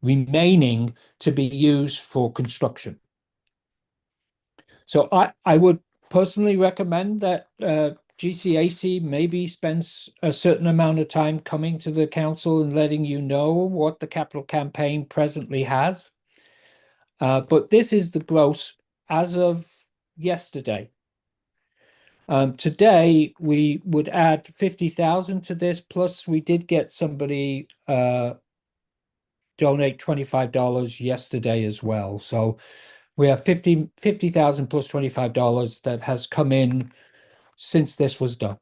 remaining to be used for construction. So I would personally recommend that GCAC maybe spends a certain amount of time coming to the council and letting you know what the capital campaign presently has. But this is the gross as of yesterday. Today, we would add 50,000 to this, plus we did get somebody donate $25 yesterday as well. So we have 50,000 plus $25 that has come in since this was done.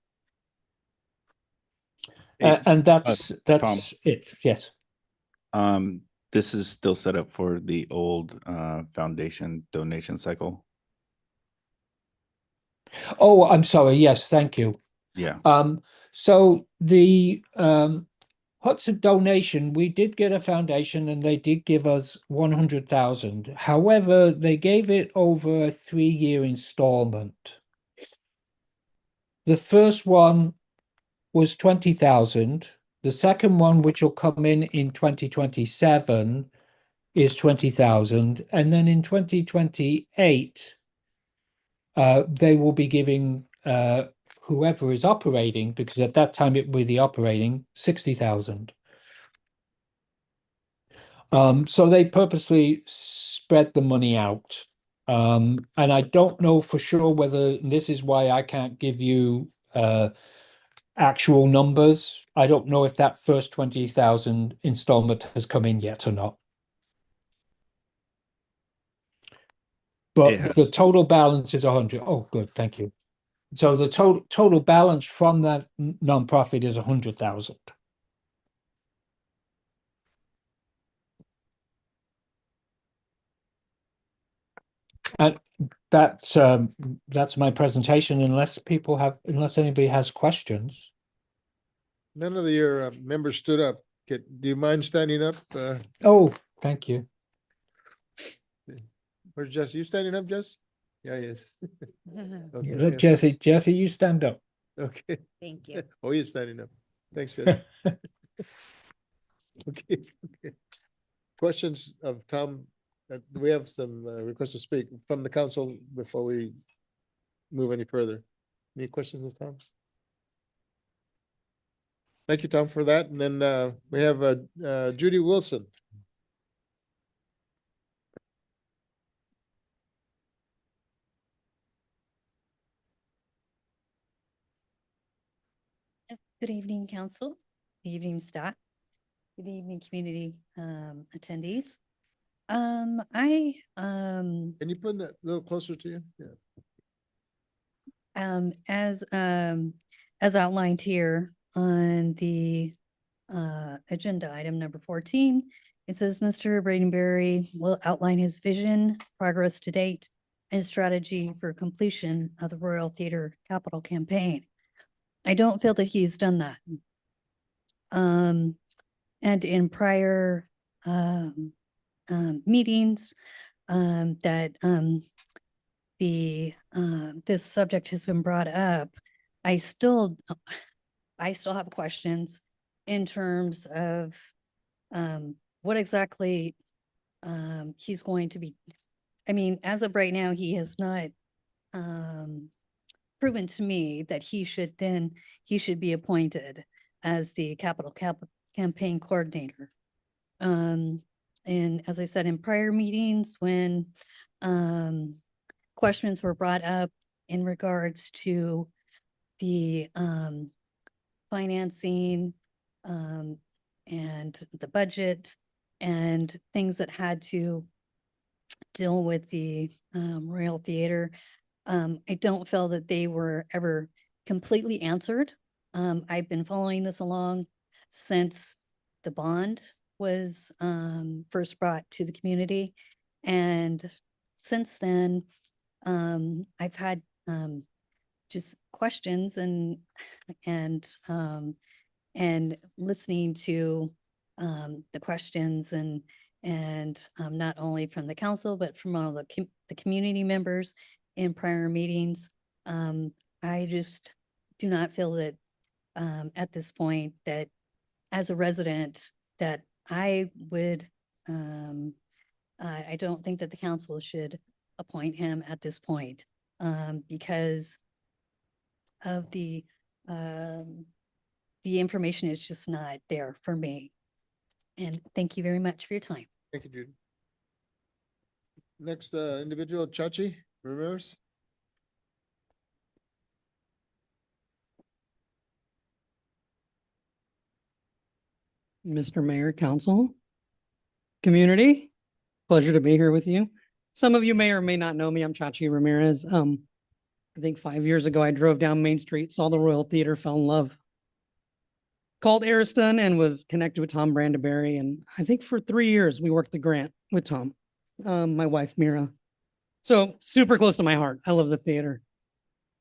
And that's Tom. it. Yes. This is still set up for the old foundation donation cycle. Oh, I'm sorry. Yes, thank you. Yeah. So the Hudson donation, we did get a foundation and they did give us 100,000. However, they gave it over a 3-year installment. The first one was 20,000. The second one, which will come in 2027, is 20,000. And then in 2028, they will be giving whoever is operating, because at that time it will be the operating, 60,000. So they purposely spread the money out. And I don't know for sure whether this is why I can't give you actual numbers. I don't know if that first 20,000 installment has come in yet or not. But the total balance is 100. Oh, good. Thank you. So the total balance from that nonprofit is 100,000. And that's my presentation. Unless anybody has questions. None of your members stood up. Do you mind standing up? Oh, thank you. Where's Jess? You standing up, Jess? Yeah, yes. Yeah, Okay, look, yeah. Jesse, you stand up. Okay. Thank you. Oh, you're standing up. Thanks, Jess. Okay, okay. Questions of Tom? Do we have some requests to speak from the council before we move any further? Any questions of Tom? Thank you, Tom, for that. And then we have Judy Wilson. Good evening, council. Good evening, staff. Good evening, community attendees. Can you put that a little closer to you? Yeah. As outlined here on the agenda item number 14, it says Mr. Bradenberry will outline his vision, progress to date, and strategy for completion of the Royal Theater Capital Campaign. I don't feel that he's done that. And in prior meetings that this subject has been brought up, I still have questions in terms of what exactly he's going to be. I mean, as of right now, he has not proven to me that he should be appointed as the capital campaign coordinator. And as I said in prior meetings, when questions were brought up in regards to the financing and the budget and things that had to deal with the Royal Theater, I don't feel that they were ever completely answered. I've been following this along since the bond was first brought to the community. And since then, I've had just questions and listening to the questions and not only from the council, but from all the community members in prior meetings. I just do not feel that at this point that as a resident that I would, I don't think that the council should appoint him at this point because of the information is just not there for me. And thank you very much for your time. Thank you, Judy. Next individual, Chachi Ramirez. Mr. Mayor, Council, community, pleasure to be here with you. Some of you may or may not know me. I'm Chachi Ramirez. I think 5 years ago, I drove down Main Street, saw the Royal Theater, fell in love. Called Ariston and was connected with Tom Brandeberry. And I think for 3 years, we worked the grant with Tom, my wife, Mira. So super close to my heart. I love the theater.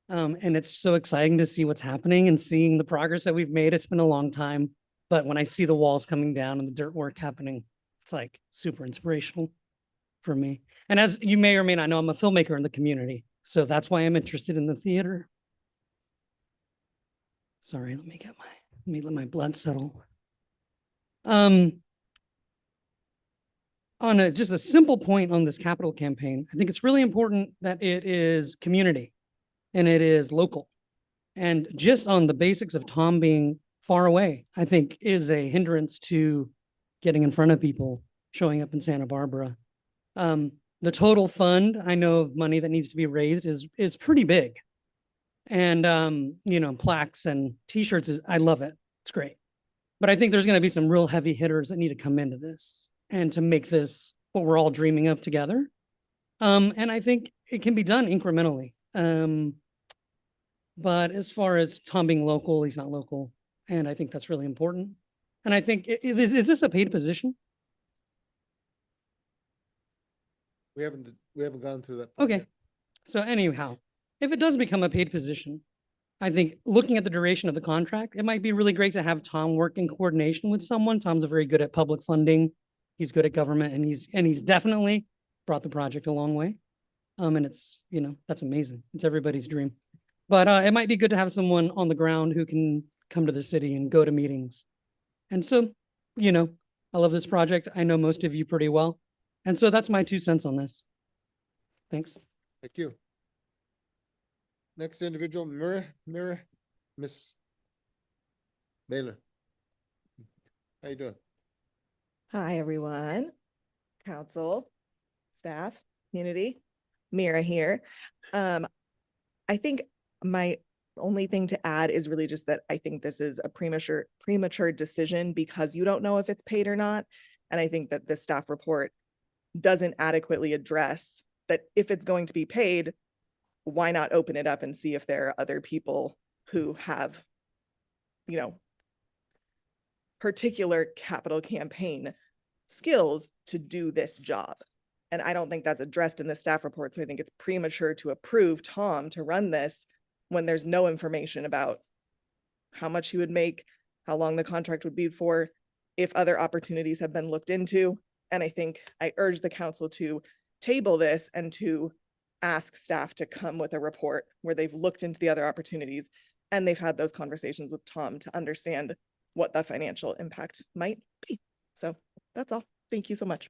And it's so exciting to see what's happening and seeing the progress that we've made. It's been a long time. But when I see the walls coming down and the dirt work happening, it's like super inspirational for me. And as you may or may not know, I'm a filmmaker in the community. So that's why I'm interested in the theater. Sorry, let me let my blood settle. On just a simple point on this capital campaign, I think it's really important that it is community and it is local. And just on the basics of Tom being far away, I think is a hindrance to getting in front of people showing up in Santa Barbara. The total fund, I know of money that needs to be raised is pretty big. And, you know, plaques and t-shirts, I love it. It's great. But I think there's going to be some real heavy hitters that need to come into this and to make this what we're all dreaming of together. And I think it can be done incrementally. But as far as Tom being local, he's not local. And I think that's really important. And I think, is this a paid position? We haven't gone through that part Okay. yet. So anyhow, if it does become a paid position, I think looking at the duration of the contract, it might be really great to have Tom work in coordination with someone. Tom's very good at public funding. He's good at government and he's definitely brought the project a long way. And it's, that's amazing. It's everybody's dream. But it might be good to have someone on the ground who can come to the city and go to meetings. And so, I love this project. I know most of you pretty well. And so that's my 2 cents on this. Thanks. Thank you. Next individual, Miss Baylor. How you doing? Hi, everyone. Council, staff, community, Mira here. I think my only thing to add is really just that I think this is a premature decision because you don't know if it's paid or not. And I think that the staff report doesn't adequately address that if it's going to be paid, why not open it up and see if there are other people who have, particular capital campaign skills to do this job. And I don't think that's addressed in the staff report. So I think it's premature to approve Tom to run this when there's no information about how much he would make, how long the contract would be for, if other opportunities have been looked into. And I think I urge the council to table this and to ask staff to come with a report where they've looked into the other opportunities and they've had those conversations with Tom to understand what the financial impact might be. So that's all. Thank you so much.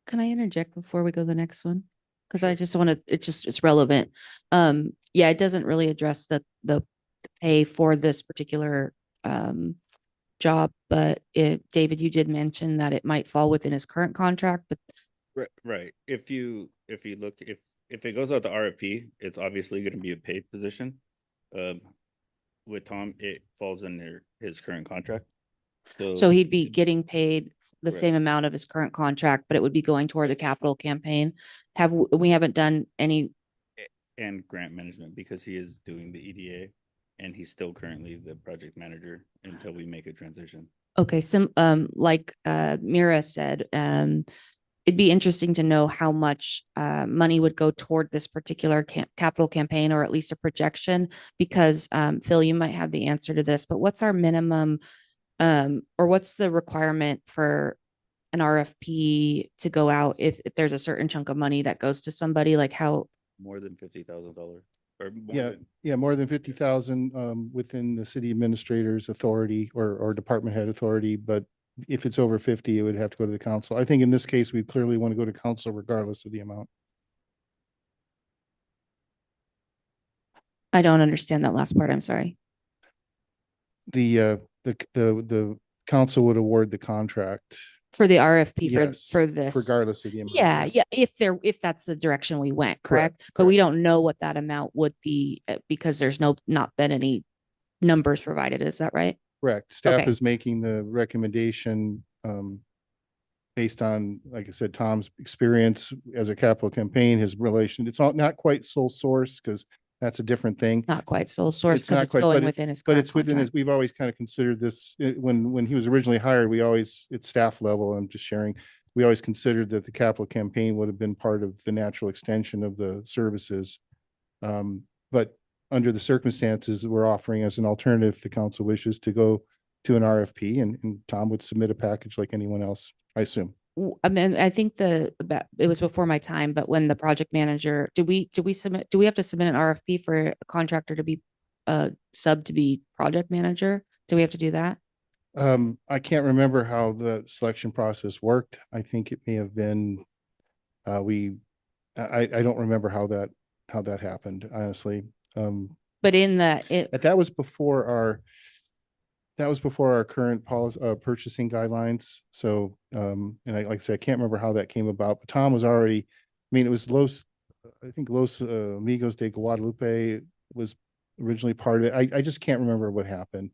Can I interject before we go to the next one? Because I just want to, it's relevant. Yeah, it doesn't really address the pay for this particular job, but David, you did mention that it might fall within his current contract, but Right. If you look, if it goes out to RFP, it's obviously going to be a paid position. With Tom, it falls under his current contract. so he'd be getting paid the Correct. same amount of his current contract, but it would be going toward the capital campaign. We haven't done any, And grant management because he is doing the EDA and he's still currently the project manager until we make a transition. okay, like Mira said, it'd be interesting to know how much money would go toward this particular capital campaign, or at least a projection, because Phil, you might have the answer to this, but what's our minimum or what's the requirement for an RFP to go out if there's a certain chunk of money that goes to somebody, like how? More than $50,000 or more Yeah, than, more than 50,000 within the city administrator's authority or department head authority, but if it's over 50, it would have to go to the council. I think in this case, we clearly want to go to council regardless of the amount. I don't understand that last part. I'm sorry. The council would award the contract. For the RFP Yes, for this. regardless of the amount. Yeah, yes. yeah. If that's the direction we went, Correct, correct? But we don't know what that amount would be because there's not been any numbers provided. Is that right? Correct. Staff Okay. is making the recommendation based on, like I said, Tom's experience as a capital campaign, his relation. It's not quite sole source because that's a different thing. Not quite sole source It's because not it's quite, going but within his. But current it's within his, contract. we've always kind of considered this, when he was originally hired, it's staff level, I'm just sharing. We always considered that the capital campaign would have been part of the natural extension of the services. But under the circumstances, we're offering as an alternative, if the council wishes to go to an RFP and Tom would submit a package like anyone else, I assume. I mean, I think it was before my time, but when the project manager, do we have to submit an RFP for a contractor to be sub to be project manager? Do we have to do that? I can't remember how the selection process worked. I think it may have been, I don't remember how that happened, honestly. But in that was before our current policy, purchasing guidelines. So, and like I said, I can't remember how that came about, but Tom was already, I mean, it was Los Amigos de Guadalupe was originally part of it. I just can't remember what happened.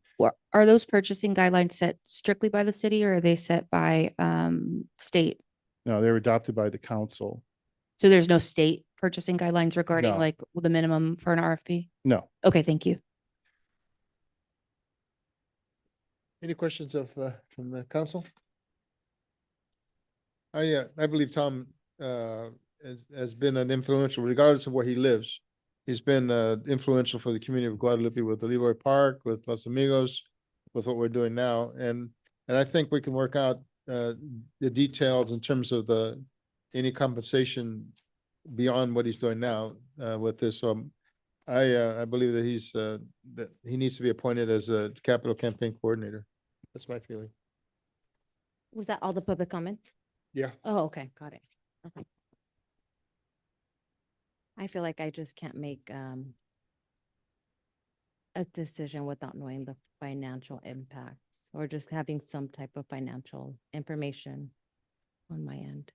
Are those purchasing guidelines set strictly by the city or are they set by state? No, they were adopted by the council. So there's no state purchasing guidelines regarding No. like the minimum for an RFP? No. Okay, thank you. Any questions from the council? I believe Tom has been an influential, regardless of where he lives. He's been influential for the community of Guadalupe with the Leroy Park, with Los Amigos, with what we're doing now. And I think we can work out the details in terms of any compensation beyond what he's doing now with this. So I believe that that he needs to be appointed as a capital campaign coordinator. That's my feeling. Was that all the public comments? Yeah. Oh, okay, got it. Okay. I feel like I just can't make a decision without knowing the financial impacts or just having some type of financial information on my end.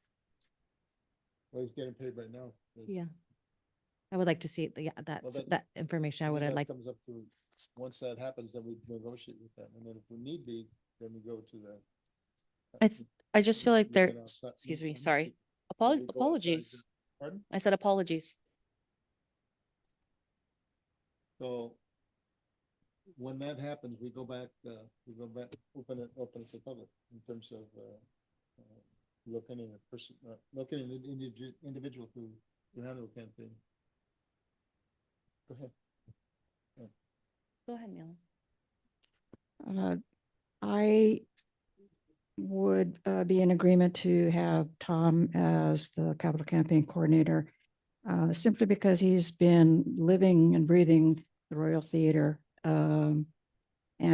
Well, he's getting paid right now. Yeah. I would like to see, yeah, that information I would have liked. Comes up to, once that happens, then we negotiate with them. And then if we need be, then we go to the. I just feel like we there, can outside- excuse me, we- sorry. we go outside Apologies. the- Pardon? I said apologies. So when that happens, we go back, open it to the public in terms of locating a person, locating an individual who handle the campaign. Go ahead. Go ahead, Neil. I would be in agreement to have Tom as the capital campaign coordinator, simply because he's been living and breathing the Royal Theater. And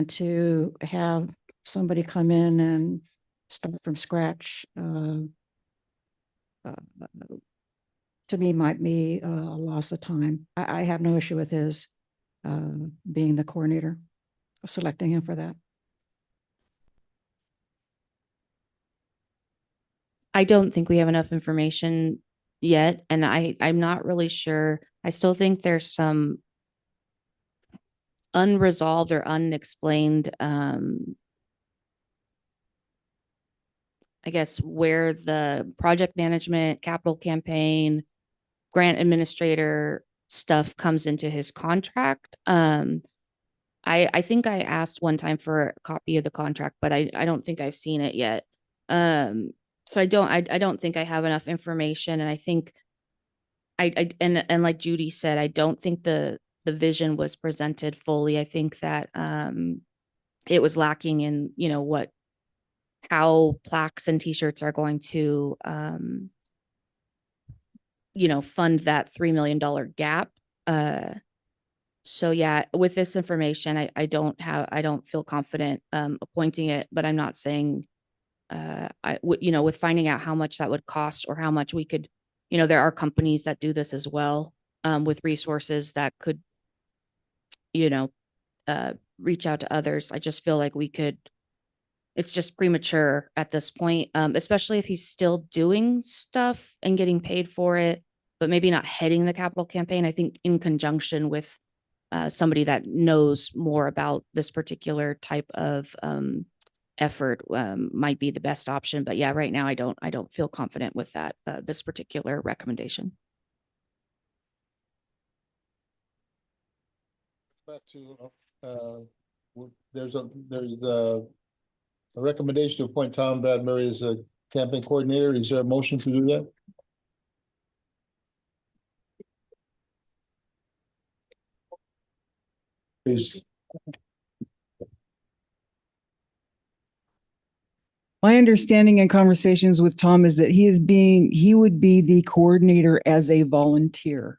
to have somebody come in and start from scratch, to me might be a loss of time. I have no issue with his being the coordinator, selecting him for that. I don't think we have enough information yet, and I'm not really sure. I still think there's some unresolved or unexplained, I guess, where the project management, capital campaign, grant administrator stuff comes into his contract. I think I asked one time for a copy of the contract, but I don't think I've seen it yet. So I don't think I have enough information, and I think and like Judy said, I don't think the vision was presented fully. I think that it was lacking in, how plaques and t-shirts are going to fund that $3 million gap. So yeah, with this information, I don't feel confident appointing it, but I'm not saying with finding out how much that would cost or how much we could, there are companies that do this as well, with resources that could, reach out to others. I just feel like it's just premature at this point, especially if he's still doing stuff and getting paid for it, but maybe not heading the capital campaign. I think in conjunction with somebody that knows more about this particular type of effort might be the best option. But yeah, right now I don't feel confident with that, this particular recommendation. Back to, there's a recommendation to appoint Tom Bradbury as a campaign coordinator. Is there a motion to do that? Please. My understanding in conversations with Tom is that he would be the coordinator as a volunteer.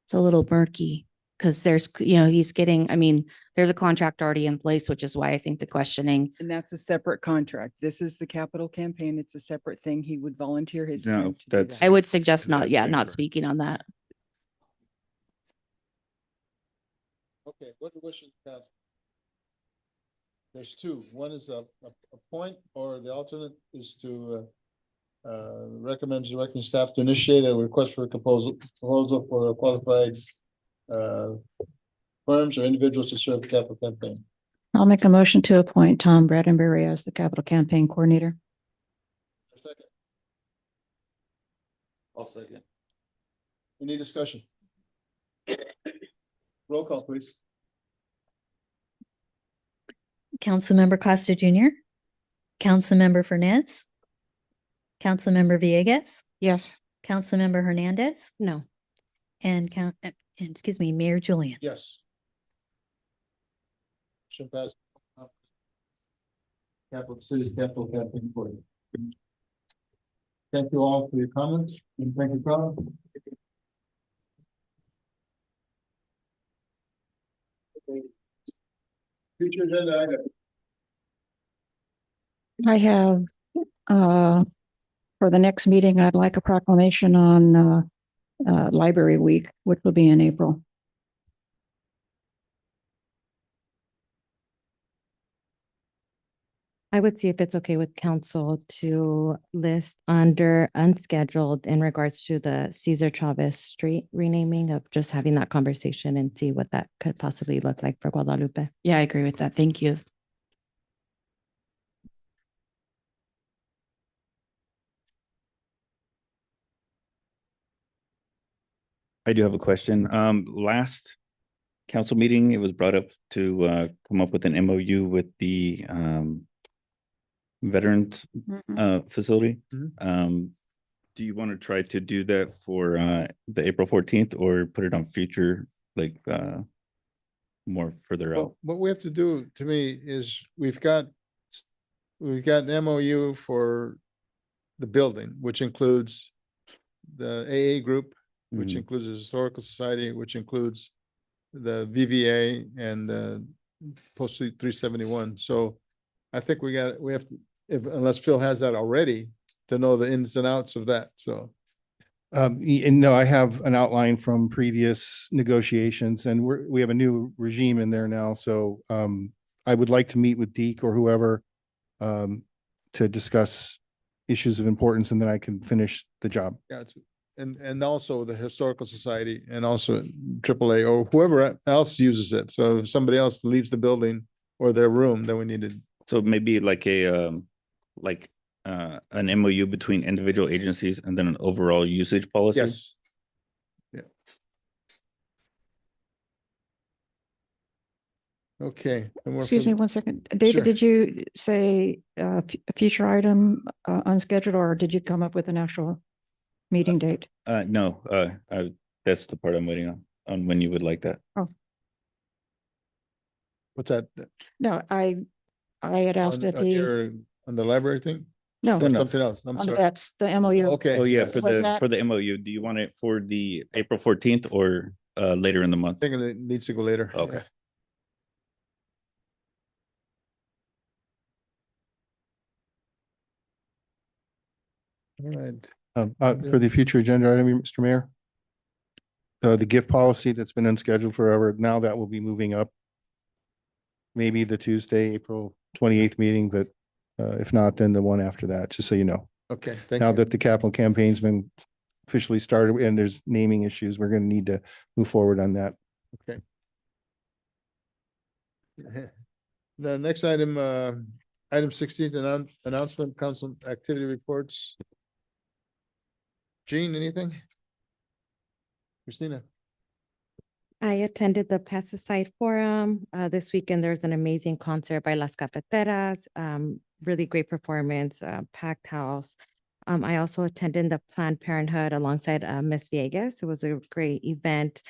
It's a little murky because there's, he's getting, there's a contract already in place, which is why I think the questioning. And that's a separate contract. This is the capital campaign. It's a separate thing. He would volunteer his No, time to do that's- that. I would suggest not That's speaking on that. Okay, what do you wish to have? There's two. One is a point, or the alternate is to recommend directing staff to initiate a request for a proposal for qualified firms or individuals to serve the capital campaign. I'll make a motion to appoint Tom Bradbury as the capital campaign coordinator. Second. I'll second. Any discussion? Roll call, please. Councilmember Costa Junior, Councilmember Fernandez, Councilmember Villegas, Yes. Councilmember Hernandez, No. and excuse me, Mayor Julian. Yes. Should pass. Capital City's capital campaign for you. Thank you all for your comments, and thank you, Carl. Future agenda item. I have, for the next meeting, I'd like a proclamation on, Library Week, which will be in April. I would see if it's okay with council to list under unscheduled in regards to the Cesar Chavez Street renaming, of just having that conversation and see what that could possibly look like for Guadalupe. Yeah, I agree with that. Thank you. I do have a question. Last council meeting, it was brought up to come up with an MOU with the veterans facility. Do you want to try to do that for the April 14th or put it on future, like more further out? Well, what we have to do, to me, is we've got an MOU for the building, which includes the AA group, which Mhm. includes the Historical Society, which includes the VVA and the Post 371. So I think we have to, unless Phil has that already, to know the ins and outs of that, so. And no, I have an outline from previous negotiations and we have a new regime in there now, so I would like to meet with Deke or whoever to discuss issues of importance, and then I can finish the job. Yeah, and also the Historical Society and also AAA or whoever else uses it. So if somebody else leaves the building or their room, then we need to. So maybe like an MOU between individual agencies and then an overall usage policy? Yes. Yeah. Okay. Excuse me one second. David, Sure. did you say a future item unscheduled, or did you come up with an actual meeting date? No, that's the part I'm waiting on when you would like that. Oh, What's that? no, I had asked if he, On the library thing? no, Or something else? I'm sorry. that's the MOU. Okay. Oh, yeah, Was that- for the MOU, do you want it for the April 14th or later in the month? I think it needs to go later. Okay. All right. For the future agenda item, Mr. Mayor. The gift policy that's been unscheduled forever, now that will be moving up. Maybe the Tuesday, April 28th meeting, but if not, then the one after that, just so you know. Okay, thank Now you. that the capital campaign's been officially started and there's naming issues, we're gonna need to move forward on that. Okay. The next item, item 16, announcement, council activity reports. Jean, anything? Christina? I attended the pesticide forum this weekend. There's an amazing concert by Las Cafeteras, really great performance, packed house. I also attended the Planned Parenthood alongside Miss Viegas. It was a great event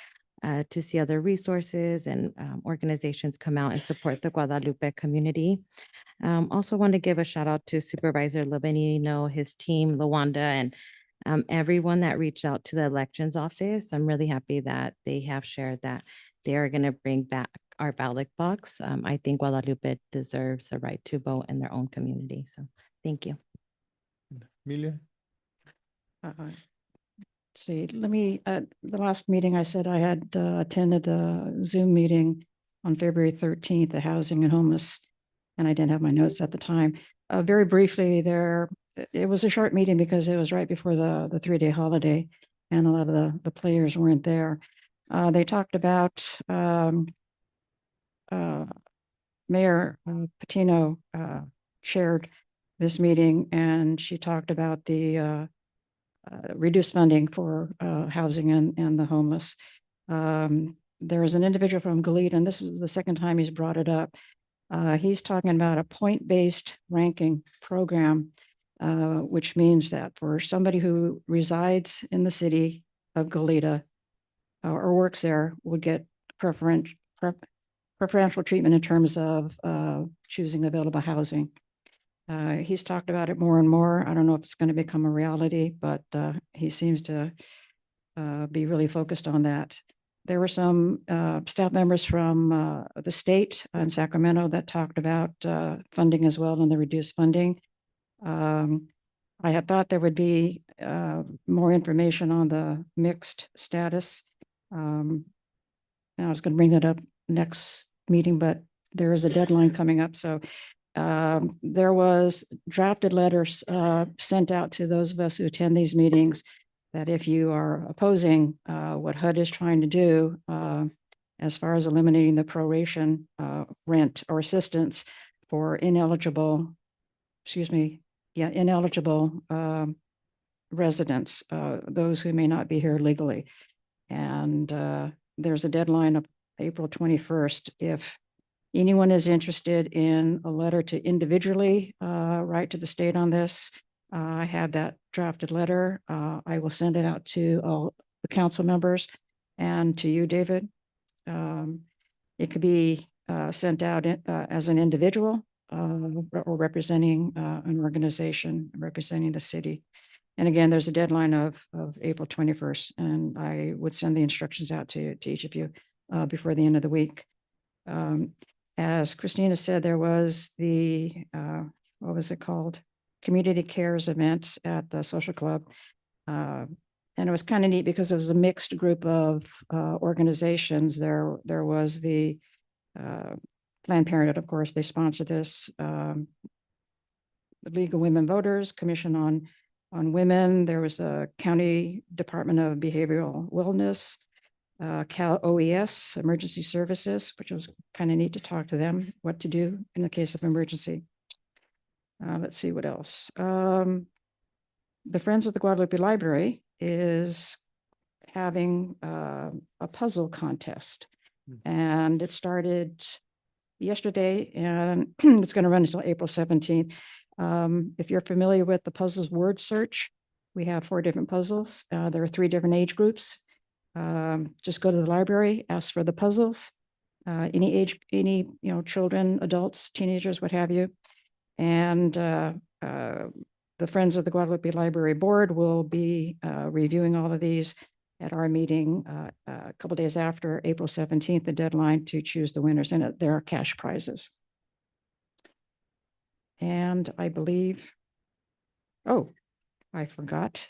to see other resources and organizations come out and support the Guadalupe community. Also want to give a shout out to Supervisor Labanino, his team, Lawanda, and everyone that reached out to the elections office. I'm really happy that they have shared that they are going to bring back our ballot box. I think Guadalupe deserves the right to vote in their own community. So thank you. Amelia? Let's see, let me, the last meeting I said I had attended the Zoom meeting on February 13th, the Housing and Homeless, and I didn't have my notes at the time. Very briefly there, it was a short meeting because it was right before the 3-day holiday and a lot of the players weren't there. They talked about Mayor Patino chaired this meeting, and she talked about the reduced funding for housing and the homeless. There is an individual from Galita, and this is the second time he's brought it up. He's talking about a point-based ranking program which means that for somebody who resides in the city of Goleta or works there would get preferential treatment in terms of choosing available housing. He's talked about it more and more. I don't know if it's going to become a reality, but he seems to be really focused on that. There were some staff members from the state in Sacramento that talked about funding as well and the reduced funding. I had thought there would be more information on the mixed status. And I was going to bring that up next meeting, but there is a deadline coming up. So there was drafted letters sent out to those of us who attend these meetings that if you are opposing what HUD is trying to do as far as eliminating the proration rent or assistance for ineligible residents, those who may not be here legally. And there's a deadline of April 21st. If anyone is interested in a letter to individually write to the state on this, I have that drafted letter. I will send it out to all the council members and to you, David. It could be sent out as an individual or representing an organization, representing the city. And again, there's a deadline of April 21st, and I would send the instructions out to each of you before the end of the week. As Christina said, there was the, what was it called? Community Cares event at the social club. And it was kind of neat because it was a mixed group of organizations. There was the Planned Parenthood, of course, they sponsored this. The League of Women Voters, Commission on Women. There was a County Department of Behavioral Wellness, Cal OES, Emergency Services, which was kind of neat to talk to them, what to do in the case of emergency. Let's see what else. The Friends of the Guadalupe Library is having a puzzle contest, and it started yesterday, and it's going to run until April 17th. If you're familiar with the puzzles word search, we have 4 different puzzles. There are 3 different age groups. Just go to the library, ask for the puzzles, any age, children, adults, teenagers, what have you. And the Friends of the Guadalupe Library Board will be reviewing all of these at our meeting a couple days after April 17th, the deadline to choose the winners, and there are cash prizes. And I believe, oh, I forgot.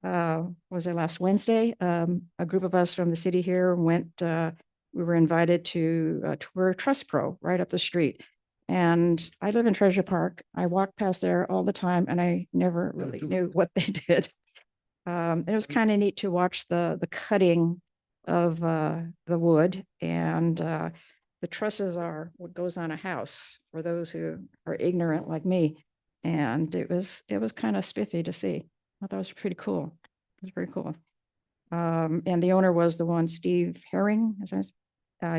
Was it last Wednesday? A group of us from the city here went, we were invited to tour Trust Pro right up the street. And I live in Treasure Park. I walk past there all the time and I never really knew what they did. It was kind of neat to watch the cutting of the wood, and the trusses are what goes on a house for those who are ignorant like me. And it was kind of spiffy to see. I thought it was pretty cool. It was pretty cool. And the owner was the one, Steve Herring.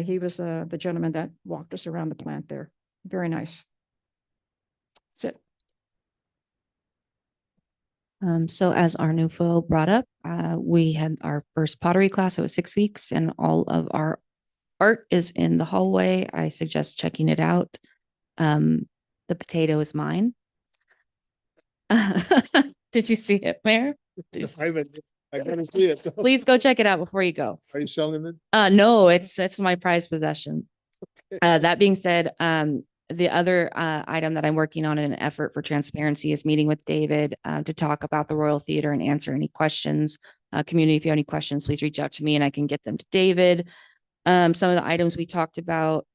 He was the gentleman that walked us around the plant there. Very nice. That's it. So as Arnulfo brought up, we had our first pottery class. It was 6 weeks, and all of our art is in the hallway. I suggest checking it out. The potato is mine. Did you see it, Mayor? I gotta see it. Please go check it out before you go. Are you selling it? No, it's my prized possession. That being said, the other item that I'm working on in an effort for transparency is meeting with David to talk about the Royal Theater and answer any questions. Community, if you have any questions, please reach out to me and I can get them to David. Some of the items we talked about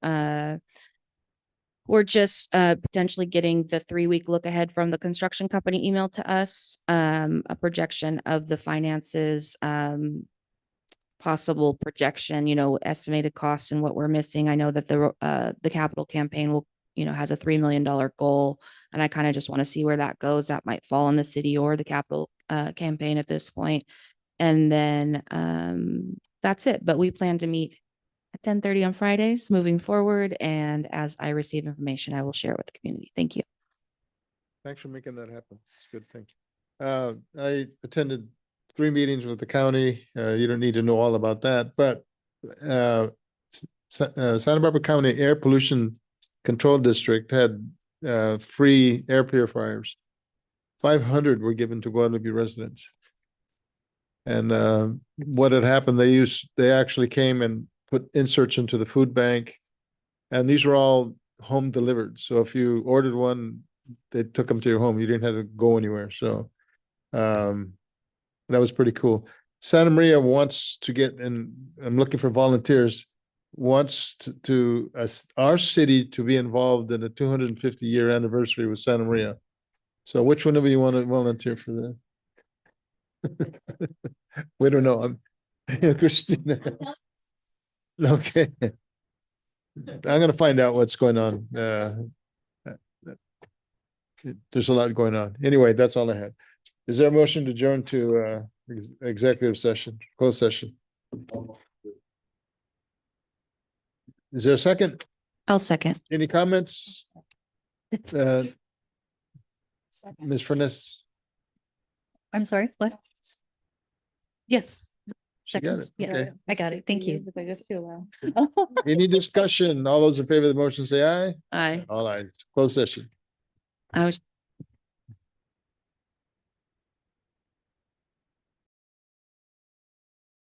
were just potentially getting the 3-week look ahead from the construction company emailed to us, a projection of the finances, possible projection, estimated costs and what we're missing. I know that the capital campaign will, has a $3 million goal, and I kind of just want to see where that goes. That might fall on the city or the capital campaign at this point. And then that's it. But we plan to meet at 10:30 on Fridays moving forward. And as I receive information, I will share it with the community. Thank you. Thanks for making that happen. It's a good thing. I attended 3 meetings with the county. You don't need to know all about that, but Santa Barbara County Air Pollution Control District had free air purifiers. 500 were given to Guadalupe residents. And what had happened, they actually came and put inserts into the food bank. And these were all home delivered. So if you ordered one, they took them to your home. You didn't have to go anywhere. So that was pretty cool. Santa Maria wants to get, and I'm looking for volunteers, wants our city to be involved in the 250-year anniversary with Santa Maria. So which one of you want to volunteer for that? We don't know. Christina. Okay. I'm gonna find out what's going on. There's a lot going on. Anyway, that's all I had. Is there a motion to adjourn to executive session, closed session? Is there a second? I'll second. Any comments? Ms. Furness? I'm sorry, what? Yes. She got Second, it. yes, Okay. I got it. Thank you. Any discussion? All those in favor of the motion say aye. Aye. All ayes. Closed session. I was